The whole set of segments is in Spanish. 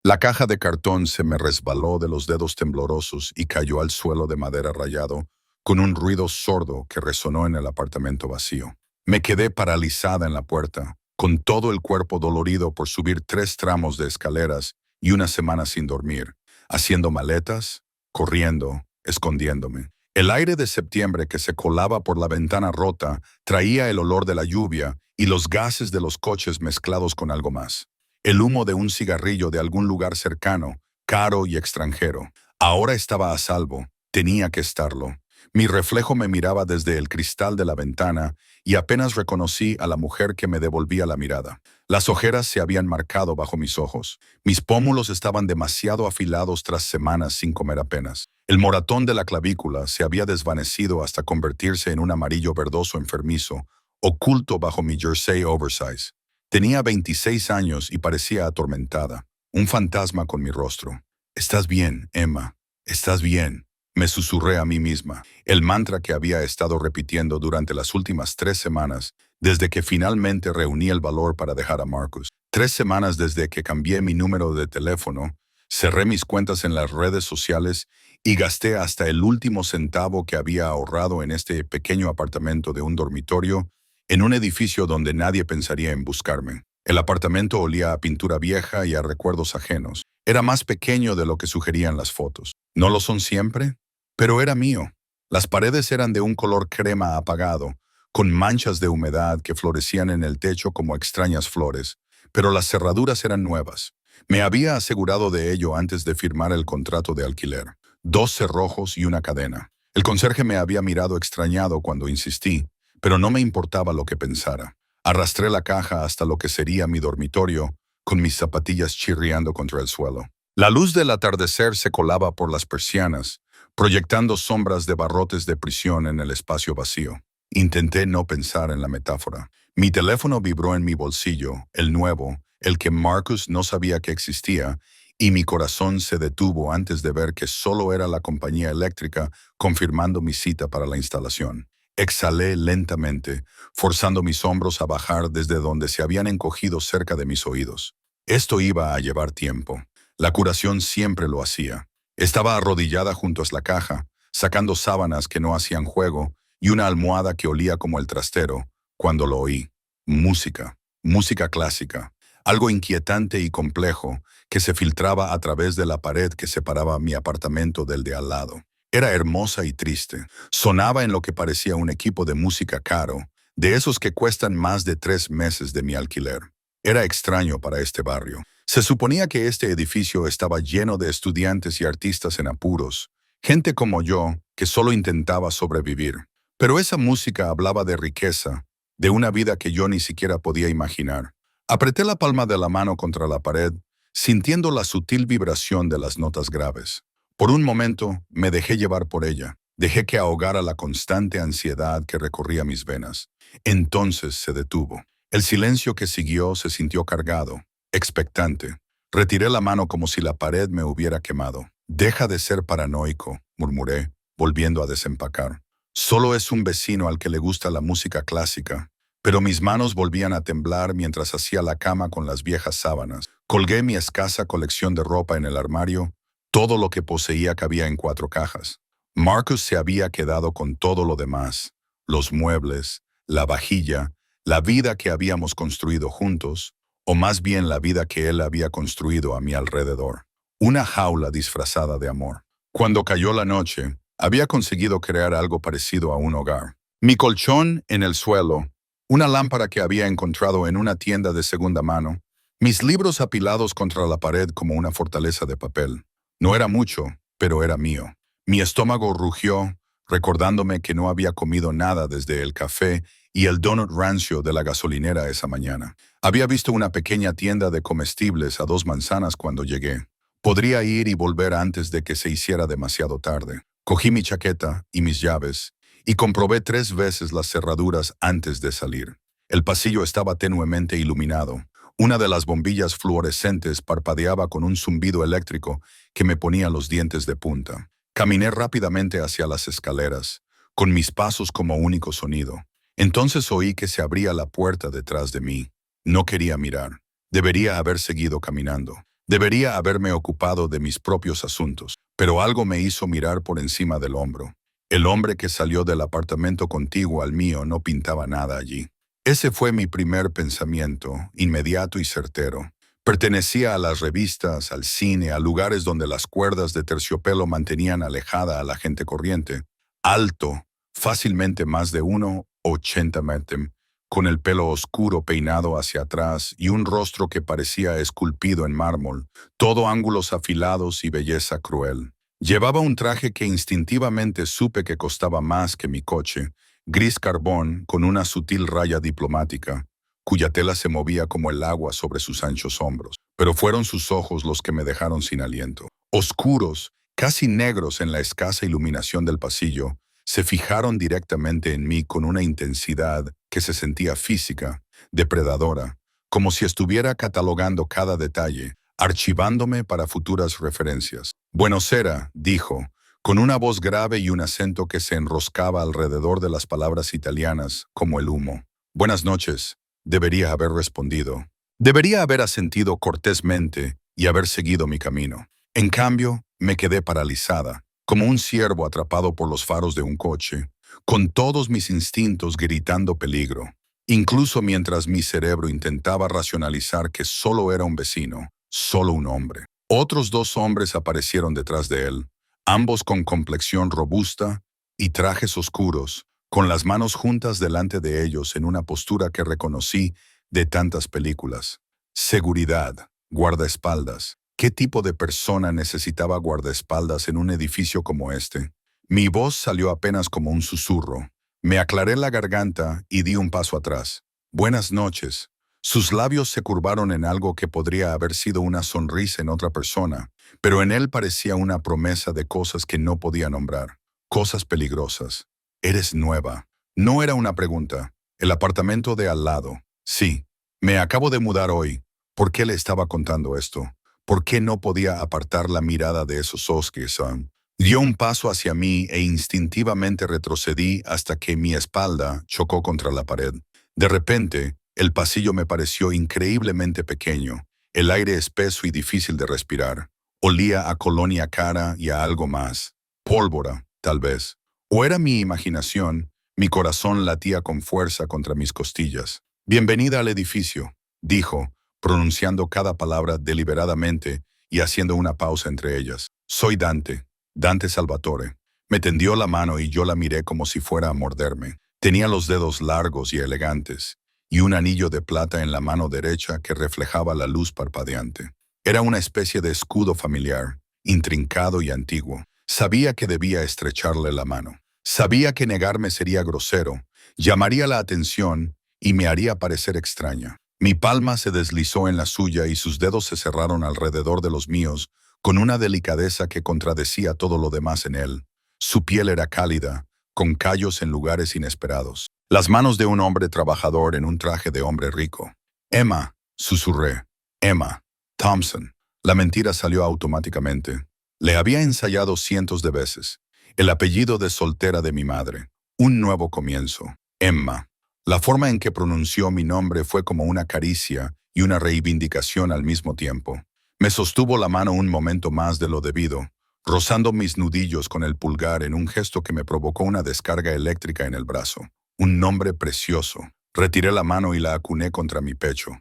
La caja de cartón se me resbaló de los dedos temblorosos y cayó al suelo de madera rayado, con un ruido sordo que resonó en el apartamento vacío. Me quedé paralizada en la puerta, con todo el cuerpo dolorido por subir 3 tramos de escaleras y una semana sin dormir, haciendo maletas, corriendo, escondiéndome. El aire de septiembre que se colaba por la ventana rota traía el olor de la lluvia y los gases de los coches mezclados con algo más. El humo de un cigarrillo de algún lugar cercano, caro y extranjero. Ahora estaba a salvo, tenía que estarlo. Mi reflejo me miraba desde el cristal de la ventana y apenas reconocí a la mujer que me devolvía la mirada. Las ojeras se habían marcado bajo mis ojos. Mis pómulos estaban demasiado afilados tras semanas sin comer apenas. El moratón de la clavícula se había desvanecido hasta convertirse en un amarillo verdoso enfermizo, oculto bajo mi jersey oversize. Tenía 26 años y parecía atormentada, un fantasma con mi rostro. «Estás bien, Emma, estás bien», me susurré a mí misma, el mantra que había estado repitiendo durante las últimas 3 semanas, desde que finalmente reuní el valor para dejar a Marcus. 3 semanas desde que cambié mi número de teléfono, cerré mis cuentas en las redes sociales y gasté hasta el último centavo que había ahorrado en este pequeño apartamento de un dormitorio en un edificio donde nadie pensaría en buscarme. El apartamento olía a pintura vieja y a recuerdos ajenos. Era más pequeño de lo que sugerían las fotos. ¿No lo son siempre? Pero era mío. Las paredes eran de un color crema apagado, con manchas de humedad que florecían en el techo como extrañas flores, pero las cerraduras eran nuevas. Me había asegurado de ello antes de firmar el contrato de alquiler. 2 cerrojos y una cadena. El conserje me había mirado extrañado cuando insistí, pero no me importaba lo que pensara. Arrastré la caja hasta lo que sería mi dormitorio, con mis zapatillas chirriando contra el suelo. La luz del atardecer se colaba por las persianas, proyectando sombras de barrotes de prisión en el espacio vacío. Intenté no pensar en la metáfora. Mi teléfono vibró en mi bolsillo, el nuevo, el que Marcus no sabía que existía, y mi corazón se detuvo antes de ver que solo era la compañía eléctrica confirmando mi cita para la instalación. Exhalé lentamente, forzando mis hombros a bajar desde donde se habían encogido cerca de mis oídos. Esto iba a llevar tiempo. La curación siempre lo hacía. Estaba arrodillada junto a la caja, sacando sábanas que no hacían juego y una almohada que olía como el trastero, cuando lo oí. Música, música clásica, algo inquietante y complejo que se filtraba a través de la pared que separaba mi apartamento del de al lado. Era hermosa y triste. Sonaba en lo que parecía un equipo de música caro, de esos que cuestan más de 3 meses de mi alquiler. Era extraño para este barrio. Se suponía que este edificio estaba lleno de estudiantes y artistas en apuros, gente como yo que solo intentaba sobrevivir. Pero esa música hablaba de riqueza, de una vida que yo ni siquiera podía imaginar. Apreté la palma de la mano contra la pared, sintiendo la sutil vibración de las notas graves. Por un momento me dejé llevar por ella, dejé que ahogara la constante ansiedad que recorría mis venas. Entonces se detuvo. El silencio que siguió se sintió cargado, expectante. Retiré la mano como si la pared me hubiera quemado. «Deja de ser paranoico», murmuré, volviendo a desempacar. «Solo es un vecino al que le gusta la música clásica». Pero mis manos volvían a temblar mientras hacía la cama con las viejas sábanas. Colgué mi escasa colección de ropa en el armario. Todo lo que poseía cabía en 4 cajas. Marcus se había quedado con todo lo demás: los muebles, la vajilla, la vida que habíamos construido juntos, o más bien la vida que él había construido a mi alrededor. Una jaula disfrazada de amor. Cuando cayó la noche, había conseguido crear algo parecido a un hogar. Mi colchón en el suelo, una lámpara que había encontrado en una tienda de segunda mano, mis libros apilados contra la pared como una fortaleza de papel. No era mucho, pero era mío. Mi estómago rugió, recordándome que no había comido nada desde el café y el donut rancio de la gasolinera esa mañana. Había visto una pequeña tienda de comestibles a 2 manzanas cuando llegué. Podría ir y volver antes de que se hiciera demasiado tarde. Cogí mi chaqueta y mis llaves y comprobé 3 veces las cerraduras antes de salir. El pasillo estaba tenuemente iluminado. Una de las bombillas fluorescentes parpadeaba con un zumbido eléctrico que me ponía los dientes de punta. Caminé rápidamente hacia las escaleras, con mis pasos como único sonido. Entonces oí que se abría la puerta detrás de mí. No quería mirar. Debería haber seguido caminando. Debería haberme ocupado de mis propios asuntos, pero algo me hizo mirar por encima del hombro. El hombre que salió del apartamento contiguo al mío no pintaba nada allí. Ese fue mi primer pensamiento, inmediato y certero. Pertenecía a las revistas, al cine, a lugares donde las cuerdas de terciopelo mantenían alejada a la gente corriente. Alto, fácilmente más de 1,80 metros, con el pelo oscuro peinado hacia atrás y un rostro que parecía esculpido en mármol, todo ángulos afilados y belleza cruel. Llevaba un traje que instintivamente supe que costaba más que mi coche, gris carbón con una sutil raya diplomática, cuya tela se movía como el agua sobre sus anchos hombros. Pero fueron sus ojos los que me dejaron sin aliento. Oscuros, casi negros en la escasa iluminación del pasillo, se fijaron directamente en mí con una intensidad que se sentía física, depredadora, como si estuviera catalogando cada detalle, archivándome para futuras referencias. Buonasera, dijo, con una voz grave y un acento que se enroscaba alrededor de las palabras italianas, como el humo. Buenas noches, debería haber respondido. Debería haber asentido cortésmente y haber seguido mi camino. En cambio, me quedé paralizada, como un ciervo atrapado por los faros de un coche, con todos mis instintos gritando peligro, incluso mientras mi cerebro intentaba racionalizar que solo era un vecino, solo un hombre. Otros 2 hombres aparecieron detrás de él, ambos con complexión robusta y trajes oscuros, con las manos juntas delante de ellos en una postura que reconocí de tantas películas. Seguridad, guardaespaldas. ¿Qué tipo de persona necesitaba guardaespaldas en un edificio como este? Mi voz salió apenas como un susurro. Me aclaré la garganta y di un paso atrás. Buenas noches. Sus labios se curvaron en algo que podría haber sido una sonrisa en otra persona, pero en él parecía una promesa de cosas que no podía nombrar. Cosas peligrosas. Eres nueva. No era una pregunta. El apartamento de al lado. Sí. Me acabo de mudar hoy. ¿Por qué le estaba contando esto? ¿Por qué no podía apartar la mirada de esos ojos que son? Dio un paso hacia mí e instintivamente retrocedí hasta que mi espalda chocó contra la pared. De repente, el pasillo me pareció increíblemente pequeño, el aire espeso y difícil de respirar. Olía a colonia cara y a algo más. Pólvora, tal vez. O era mi imaginación, mi corazón latía con fuerza contra mis costillas. Bienvenida al edificio, dijo, pronunciando cada palabra deliberadamente y haciendo una pausa entre ellas. Soy Dante, Dante Salvatore. Me tendió la mano y yo la miré como si fuera a morderme. Tenía los dedos largos y elegantes, y un anillo de plata en la mano derecha que reflejaba la luz parpadeante. Era una especie de escudo familiar, intrincado y antiguo. Sabía que debía estrecharle la mano. Sabía que negarme sería grosero, llamaría la atención y me haría parecer extraña. Mi palma se deslizó en la suya y sus dedos se cerraron alrededor de los míos con una delicadeza que contradecía todo lo demás en él. Su piel era cálida, con callos en lugares inesperados. Las manos de un hombre trabajador en un traje de hombre rico. Emma, susurré. Emma. Thompson. La mentira salió automáticamente. Le había ensayado cientos de veces. El apellido de soltera de mi madre. Un nuevo comienzo. Emma. La forma en que pronunció mi nombre fue como una caricia y una reivindicación al mismo tiempo. Me sostuvo la mano un momento más de lo debido, rozando mis nudillos con el pulgar en un gesto que me provocó una descarga eléctrica en el brazo. Un nombre precioso. Retiré la mano y la acuné contra mi pecho.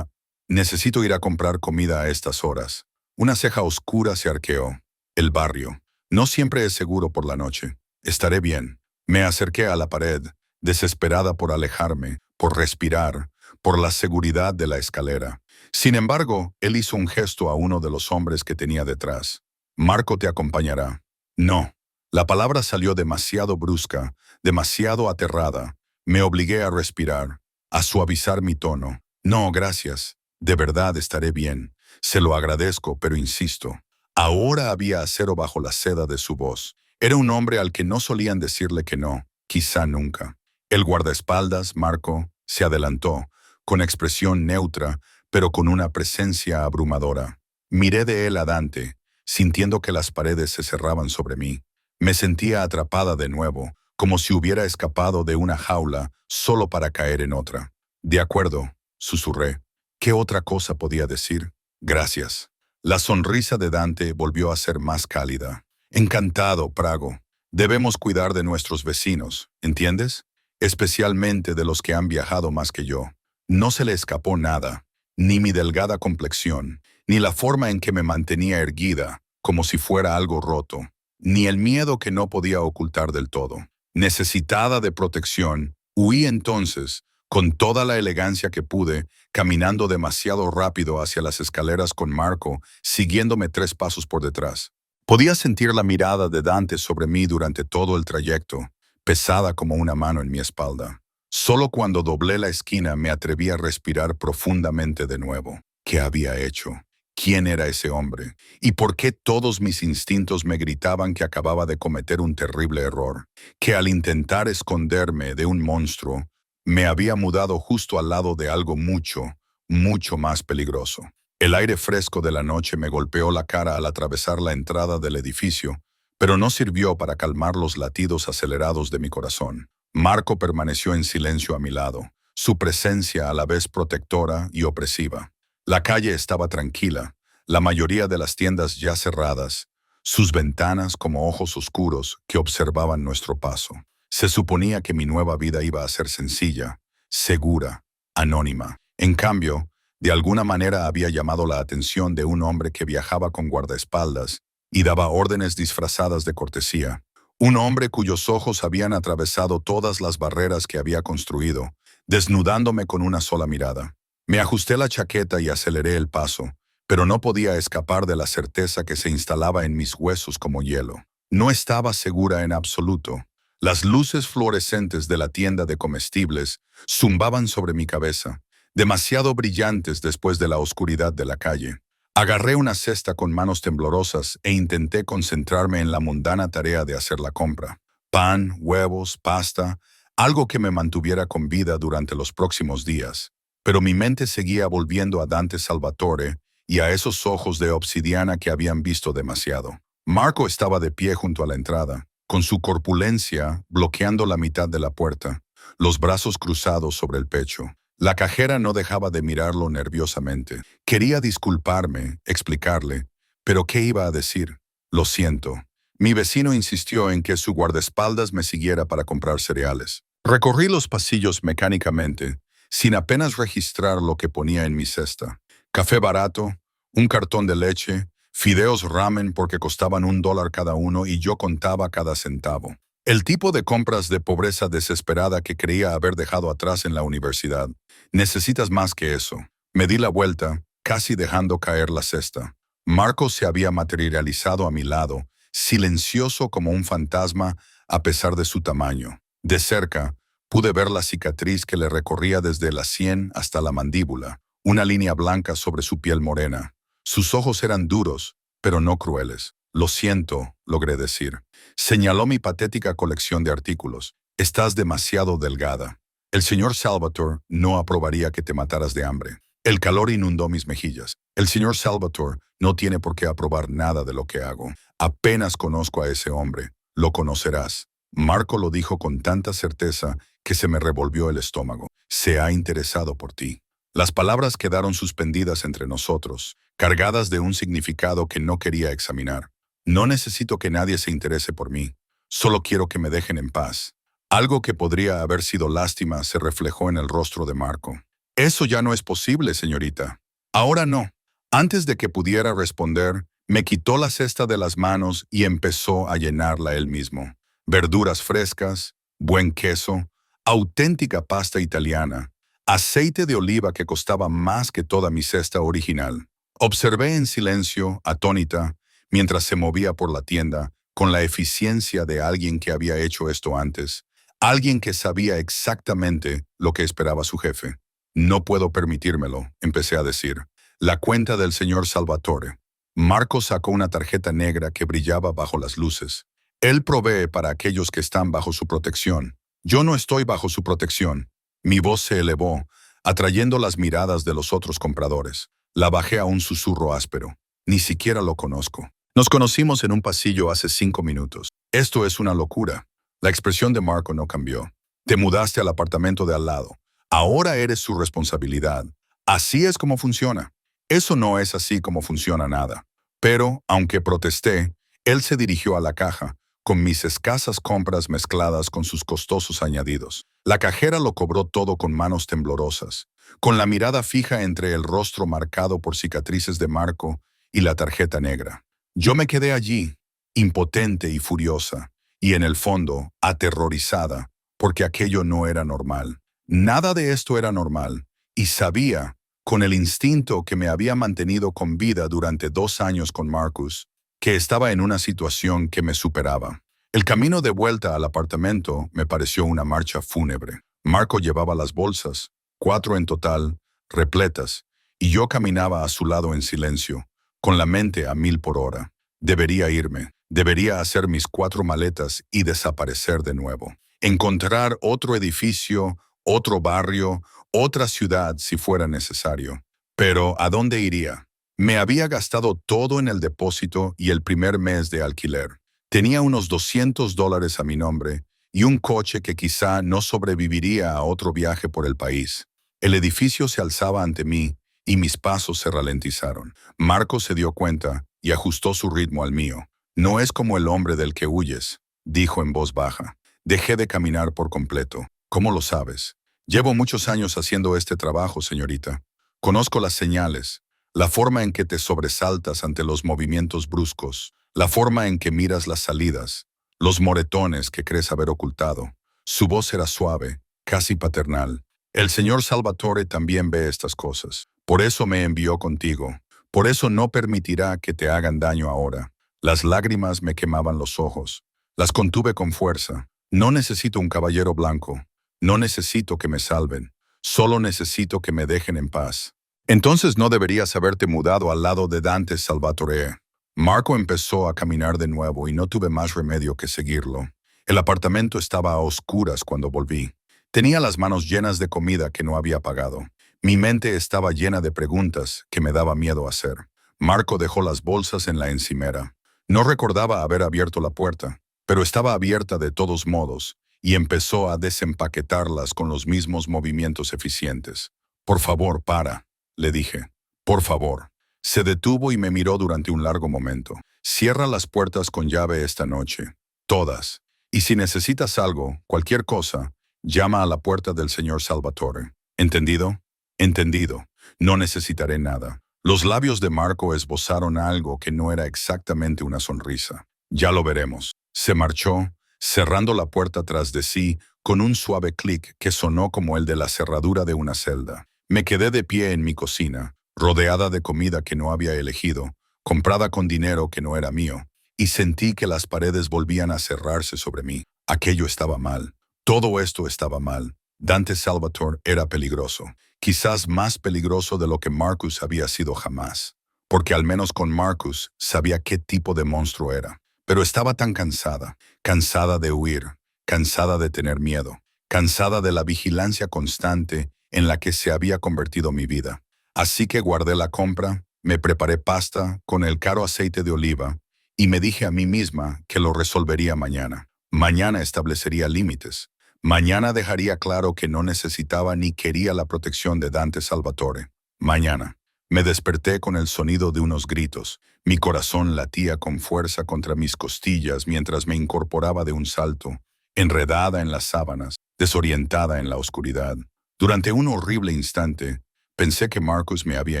Necesito ir a comprar comida a estas horas. Una ceja oscura se arqueó. El barrio. No siempre es seguro por la noche. Estaré bien. Me acerqué a la pared, desesperada por alejarme, por respirar, por la seguridad de la escalera. Sin embargo, él hizo un gesto a uno de los hombres que tenía detrás. Marco te acompañará. No. La palabra salió demasiado brusca, demasiado aterrada. Me obligué a respirar, a suavizar mi tono. No, gracias. De verdad estaré bien. Se lo agradezco, pero insisto. Ahora había acero bajo la seda de su voz. Era un hombre al que no solían decirle que no, quizá nunca. El guardaespaldas, Marco, se adelantó, con expresión neutra, pero con una presencia abrumadora. Miré de él a Dante, sintiendo que las paredes se cerraban sobre mí. Me sentía atrapada de nuevo, como si hubiera escapado de una jaula solo para caer en otra. De acuerdo, susurré. ¿Qué otra cosa podía decir? Gracias. La sonrisa de Dante volvió a ser más cálida. Encantado, Prago. Debemos cuidar de nuestros vecinos, ¿entiendes? Especialmente de los que han viajado más que yo. No se le escapó nada, ni mi delgada complexión, ni la forma en que me mantenía erguida, como si fuera algo roto, ni el miedo que no podía ocultar del todo. Necesitada de protección, huí entonces, con toda la elegancia que pude, caminando demasiado rápido hacia las escaleras con Marco, siguiéndome 3 pasos por detrás. Podía sentir la mirada de Dante sobre mí durante todo el trayecto, pesada como una mano en mi espalda. Solo cuando doblé la esquina me atreví a respirar profundamente de nuevo. ¿Qué había hecho? ¿Quién era ese hombre? ¿Y por qué todos mis instintos me gritaban que acababa de cometer un terrible error? Que al intentar esconderme de un monstruo, me había mudado justo al lado de algo mucho, mucho más peligroso. El aire fresco de la noche me golpeó la cara al atravesar la entrada del edificio, pero no sirvió para calmar los latidos acelerados de mi corazón. Marco permaneció en silencio a mi lado, su presencia a la vez protectora y opresiva. La calle estaba tranquila, la mayoría de las tiendas ya cerradas, sus ventanas como ojos oscuros que observaban nuestro paso. Se suponía que mi nueva vida iba a ser sencilla, segura, anónima. En cambio, de alguna manera había llamado la atención de un hombre que viajaba con guardaespaldas y daba órdenes disfrazadas de cortesía. Un hombre cuyos ojos habían atravesado todas las barreras que había construido, desnudándome con una sola mirada. Me ajusté la chaqueta y aceleré el paso, pero no podía escapar de la certeza que se instalaba en mis huesos como hielo. No estaba segura en absoluto. Las luces fluorescentes de la tienda de comestibles zumbaban sobre mi cabeza, demasiado brillantes después de la oscuridad de la calle. Agarré una cesta con manos temblorosas e intenté concentrarme en la mundana tarea de hacer la compra. Pan, huevos, pasta, algo que me mantuviera con vida durante los próximos días. Pero mi mente seguía volviendo a Dante Salvatore y a esos ojos de obsidiana que habían visto demasiado. Marco estaba de pie junto a la entrada, con su corpulencia bloqueando la mitad de la puerta, los brazos cruzados sobre el pecho. La cajera no dejaba de mirarlo nerviosamente. Quería disculparme, explicarle, pero ¿qué iba a decir? Lo siento. Mi vecino insistió en que su guardaespaldas me siguiera para comprar cereales. Recorrí los pasillos mecánicamente, sin apenas registrar lo que ponía en mi cesta. Café barato, un cartón de leche, fideos ramen porque costaban $1 cada uno y yo contaba cada centavo. El tipo de compras de pobreza desesperada que creía haber dejado atrás en la universidad. Necesitas más que eso. Me di la vuelta, casi dejando caer la cesta. Marco se había materializado a mi lado, silencioso como un fantasma a pesar de su tamaño. De cerca, pude ver la cicatriz que le recorría desde la sien hasta la mandíbula, una línea blanca sobre su piel morena. Sus ojos eran duros, pero no crueles. Lo siento, logré decir. Señaló mi patética colección de artículos. Estás demasiado delgada. El señor Salvatore no aprobaría que te mataras de hambre. El calor inundó mis mejillas. El señor Salvatore no tiene por qué aprobar nada de lo que hago. Apenas conozco a ese hombre. Lo conocerás. Marco lo dijo con tanta certeza que se me revolvió el estómago. Se ha interesado por ti. Las palabras quedaron suspendidas entre nosotros, cargadas de un significado que no quería examinar. No necesito que nadie se interese por mí. Solo quiero que me dejen en paz. Algo que podría haber sido lástima se reflejó en el rostro de Marco. Eso ya no es posible, señorita. Ahora no. Antes de que pudiera responder, me quitó la cesta de las manos y empezó a llenarla él mismo. Verduras frescas, buen queso, auténtica pasta italiana, aceite de oliva que costaba más que toda mi cesta original. Observé en silencio, atónita, mientras se movía por la tienda, con la eficiencia de alguien que había hecho esto antes, alguien que sabía exactamente lo que esperaba su jefe. No puedo permitírmelo, empecé a decir. La cuenta del señor Salvatore. Marco sacó una tarjeta negra que brillaba bajo las luces. Él provee para aquellos que están bajo su protección. Yo no estoy bajo su protección. Mi voz se elevó, atrayendo las miradas de los otros compradores. La bajé a un susurro áspero. Ni siquiera lo conozco. Nos conocimos en un pasillo hace 5 minutos. Esto es una locura. La expresión de Marco no cambió. Te mudaste al apartamento de al lado. Ahora eres su responsabilidad. Así es como funciona. Eso no es así como funciona nada. Pero, aunque protesté, él se dirigió a la caja, con mis escasas compras mezcladas con sus costosos añadidos. La cajera lo cobró todo con manos temblorosas, con la mirada fija entre el rostro marcado por cicatrices de Marco y la tarjeta negra. Yo me quedé allí, impotente y furiosa, y en el fondo, aterrorizada, porque aquello no era normal. Nada de esto era normal, y sabía, con el instinto que me había mantenido con vida durante 2 años con Marcus, que estaba en una situación que me superaba. El camino de vuelta al apartamento me pareció una marcha fúnebre. Marco llevaba las bolsas, 4 en total, repletas, y yo caminaba a su lado en silencio, con la mente a 1000 por hora. Debería irme, debería hacer mis 4 maletas y desaparecer de nuevo. Encontrar otro edificio, otro barrio, otra ciudad si fuera necesario. Pero, ¿a dónde iría? Me había gastado todo en el depósito y el primer mes de alquiler. Tenía unos $200 a mi nombre y un coche que quizá no sobreviviría a otro viaje por el país. El edificio se alzaba ante mí y mis pasos se ralentizaron. Marco se dio cuenta y ajustó su ritmo al mío. No es como el hombre del que huyes, dijo en voz baja. Dejé de caminar por completo. ¿Cómo lo sabes? Llevo muchos años haciendo este trabajo, señorita. Conozco las señales, la forma en que te sobresaltas ante los movimientos bruscos, la forma en que miras las salidas, los moretones que crees haber ocultado. Su voz era suave, casi paternal. El señor Salvatore también ve estas cosas. Por eso me envió contigo. Por eso no permitirá que te hagan daño ahora. Las lágrimas me quemaban los ojos. Las contuve con fuerza. No necesito un caballero blanco. No necesito que me salven. Solo necesito que me dejen en paz. Entonces no deberías haberte mudado al lado de Dante Salvatore. Marco empezó a caminar de nuevo y no tuve más remedio que seguirlo. El apartamento estaba a oscuras cuando volví. Tenía las manos llenas de comida que no había pagado. Mi mente estaba llena de preguntas que me daba miedo hacer. Marco dejó las bolsas en la encimera. No recordaba haber abierto la puerta, pero estaba abierta de todos modos, y empezó a desempaquetarlas con los mismos movimientos eficientes. Por favor, para, le dije. Por favor. Se detuvo y me miró durante un largo momento. Cierra las puertas con llave esta noche. Todas. Y si necesitas algo, cualquier cosa, llama a la puerta del señor Salvatore. ¿Entendido? Entendido. No necesitaré nada. Los labios de Marco esbozaron algo que no era exactamente una sonrisa. Ya lo veremos. Se marchó, cerrando la puerta tras de sí con un suave clic que sonó como el de la cerradura de una celda. Me quedé de pie en mi cocina, rodeada de comida que no había elegido, comprada con dinero que no era mío, y sentí que las paredes volvían a cerrarse sobre mí. Aquello estaba mal. Todo esto estaba mal. Dante Salvatore era peligroso, quizás más peligroso de lo que Marcus había sido jamás, porque al menos con Marcus sabía qué tipo de monstruo era. Pero estaba tan cansada, cansada de huir, cansada de tener miedo, cansada de la vigilancia constante en la que se había convertido mi vida. Así que guardé la compra, me preparé pasta con el caro aceite de oliva y me dije a mí misma que lo resolvería mañana. Mañana establecería límites. Mañana dejaría claro que no necesitaba ni quería la protección de Dante Salvatore. Mañana. Me desperté con el sonido de unos gritos. Mi corazón latía con fuerza contra mis costillas mientras me incorporaba de un salto, enredada en las sábanas, desorientada en la oscuridad. Durante un horrible instante, pensé que Marcus me había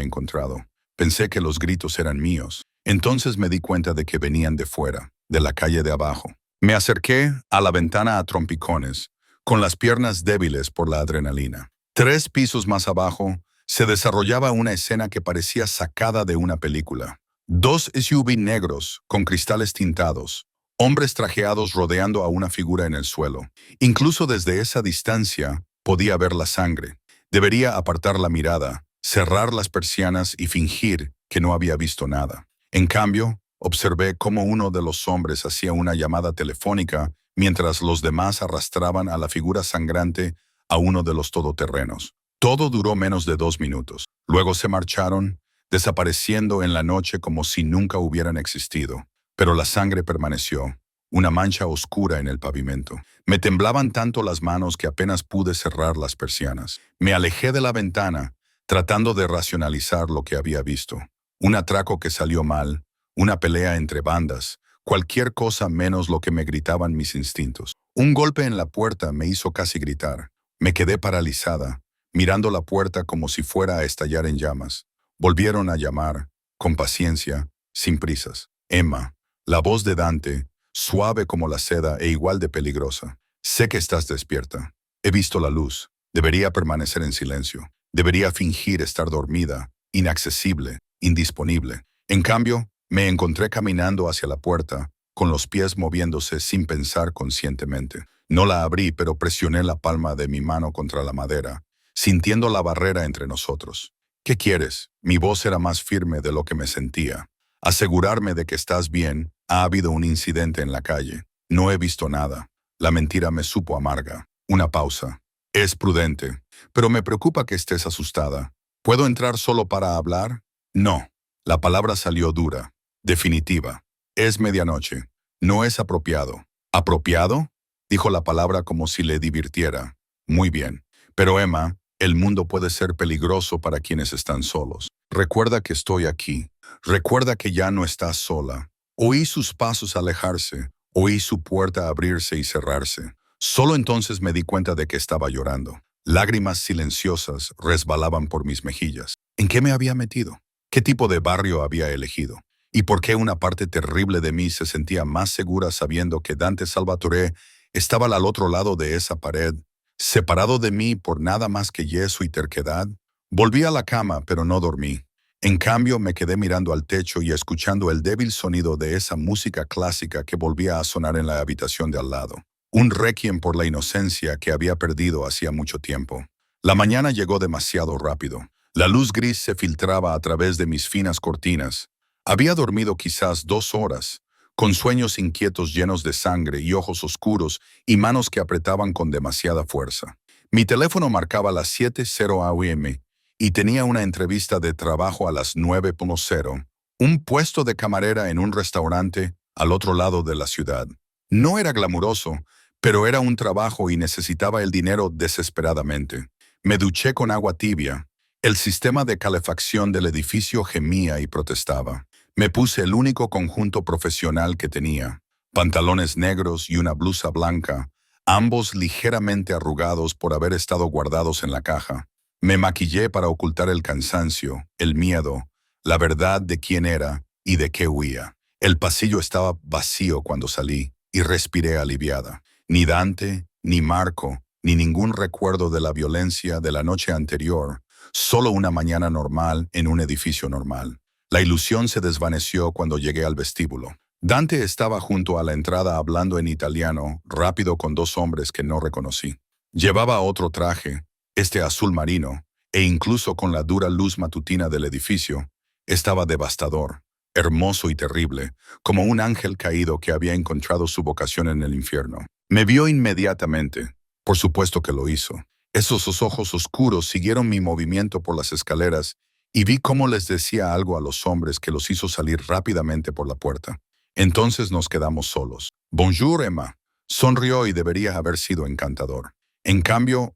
encontrado. Pensé que los gritos eran míos. Entonces me di cuenta de que venían de fuera, de la calle de abajo. Me acerqué a la ventana a trompicones, con las piernas débiles por la adrenalina. 3 pisos más abajo, se desarrollaba una escena que parecía sacada de una película. 2 SUV negros, con cristales tintados, hombres trajeados rodeando a una figura en el suelo. Incluso desde esa distancia podía ver la sangre. Debería apartar la mirada, cerrar las persianas y fingir que no había visto nada. En cambio, observé cómo uno de los hombres hacía una llamada telefónica mientras los demás arrastraban a la figura sangrante a uno de los todoterrenos. Todo duró menos de 2 minutos. Luego se marcharon, desapareciendo en la noche como si nunca hubieran existido. Pero la sangre permaneció, una mancha oscura en el pavimento. Me temblaban tanto las manos que apenas pude cerrar las persianas. Me alejé de la ventana, tratando de racionalizar lo que había visto. Un atraco que salió mal, una pelea entre bandas, cualquier cosa menos lo que me gritaban mis instintos. Un golpe en la puerta me hizo casi gritar. Me quedé paralizada, mirando la puerta como si fuera a estallar en llamas. Volvieron a llamar, con paciencia, sin prisas. Emma, la voz de Dante, suave como la seda e igual de peligrosa. Sé que estás despierta. He visto la luz. Debería permanecer en silencio. Debería fingir estar dormida, inaccesible, indisponible. En cambio, me encontré caminando hacia la puerta, con los pies moviéndose sin pensar conscientemente. No la abrí, pero presioné la palma de mi mano contra la madera, sintiendo la barrera entre nosotros. ¿Qué quieres? Mi voz era más firme de lo que me sentía. Asegurarme de que estás bien. Ha habido un incidente en la calle. No he visto nada. La mentira me supo amarga. Una pausa. Es prudente, pero me preocupa que estés asustada. ¿Puedo entrar solo para hablar? No. La palabra salió dura, definitiva. Es medianoche. No es apropiado. ¿Apropiado? Dijo la palabra como si le divirtiera. Muy bien. Pero Emma, el mundo puede ser peligroso para quienes están solos. Recuerda que estoy aquí. Recuerda que ya no estás sola. Oí sus pasos alejarse. Oí su puerta abrirse y cerrarse. Solo entonces me di cuenta de que estaba llorando. Lágrimas silenciosas resbalaban por mis mejillas. ¿En qué me había metido? ¿Qué tipo de barrio había elegido? ¿Y por qué una parte terrible de mí se sentía más segura sabiendo que Dante Salvatore estaba al otro lado de esa pared, separado de mí por nada más que yeso y terquedad? Volví a la cama, pero no dormí. En cambio, me quedé mirando al techo y escuchando el débil sonido de esa música clásica que volvía a sonar en la habitación de al lado. Un requiem por la inocencia que había perdido hacía mucho tiempo. La mañana llegó demasiado rápido. La luz gris se filtraba a través de mis finas cortinas. Había dormido quizás 2 horas, con sueños inquietos llenos de sangre y ojos oscuros y manos que apretaban con demasiada fuerza. Mi teléfono marcaba las 7:00 AM y tenía una entrevista de trabajo a las 9:00, un puesto de camarera en un restaurante al otro lado de la ciudad. No era glamuroso, pero era un trabajo y necesitaba el dinero desesperadamente. Me duché con agua tibia. El sistema de calefacción del edificio gemía y protestaba. Me puse el único conjunto profesional que tenía, pantalones negros y una blusa blanca, ambos ligeramente arrugados por haber estado guardados en la caja. Me maquillé para ocultar el cansancio, el miedo, la verdad de quién era y de qué huía. El pasillo estaba vacío cuando salí y respiré aliviada. Ni Dante, ni Marco, ni ningún recuerdo de la violencia de la noche anterior, solo una mañana normal en un edificio normal. La ilusión se desvaneció cuando llegué al vestíbulo. Dante estaba junto a la entrada hablando en italiano, rápido con 2 hombres que no reconocí. Llevaba otro traje, este azul marino, e incluso con la dura luz matutina del edificio, estaba devastador, hermoso y terrible, como un ángel caído que había encontrado su vocación en el infierno. Me vio inmediatamente. Por supuesto que lo hizo. Esos ojos oscuros siguieron mi movimiento por las escaleras y vi cómo les decía algo a los hombres que los hizo salir rápidamente por la puerta. Entonces nos quedamos solos. Bonjour, Emma. Sonrió y debería haber sido encantador. En cambio,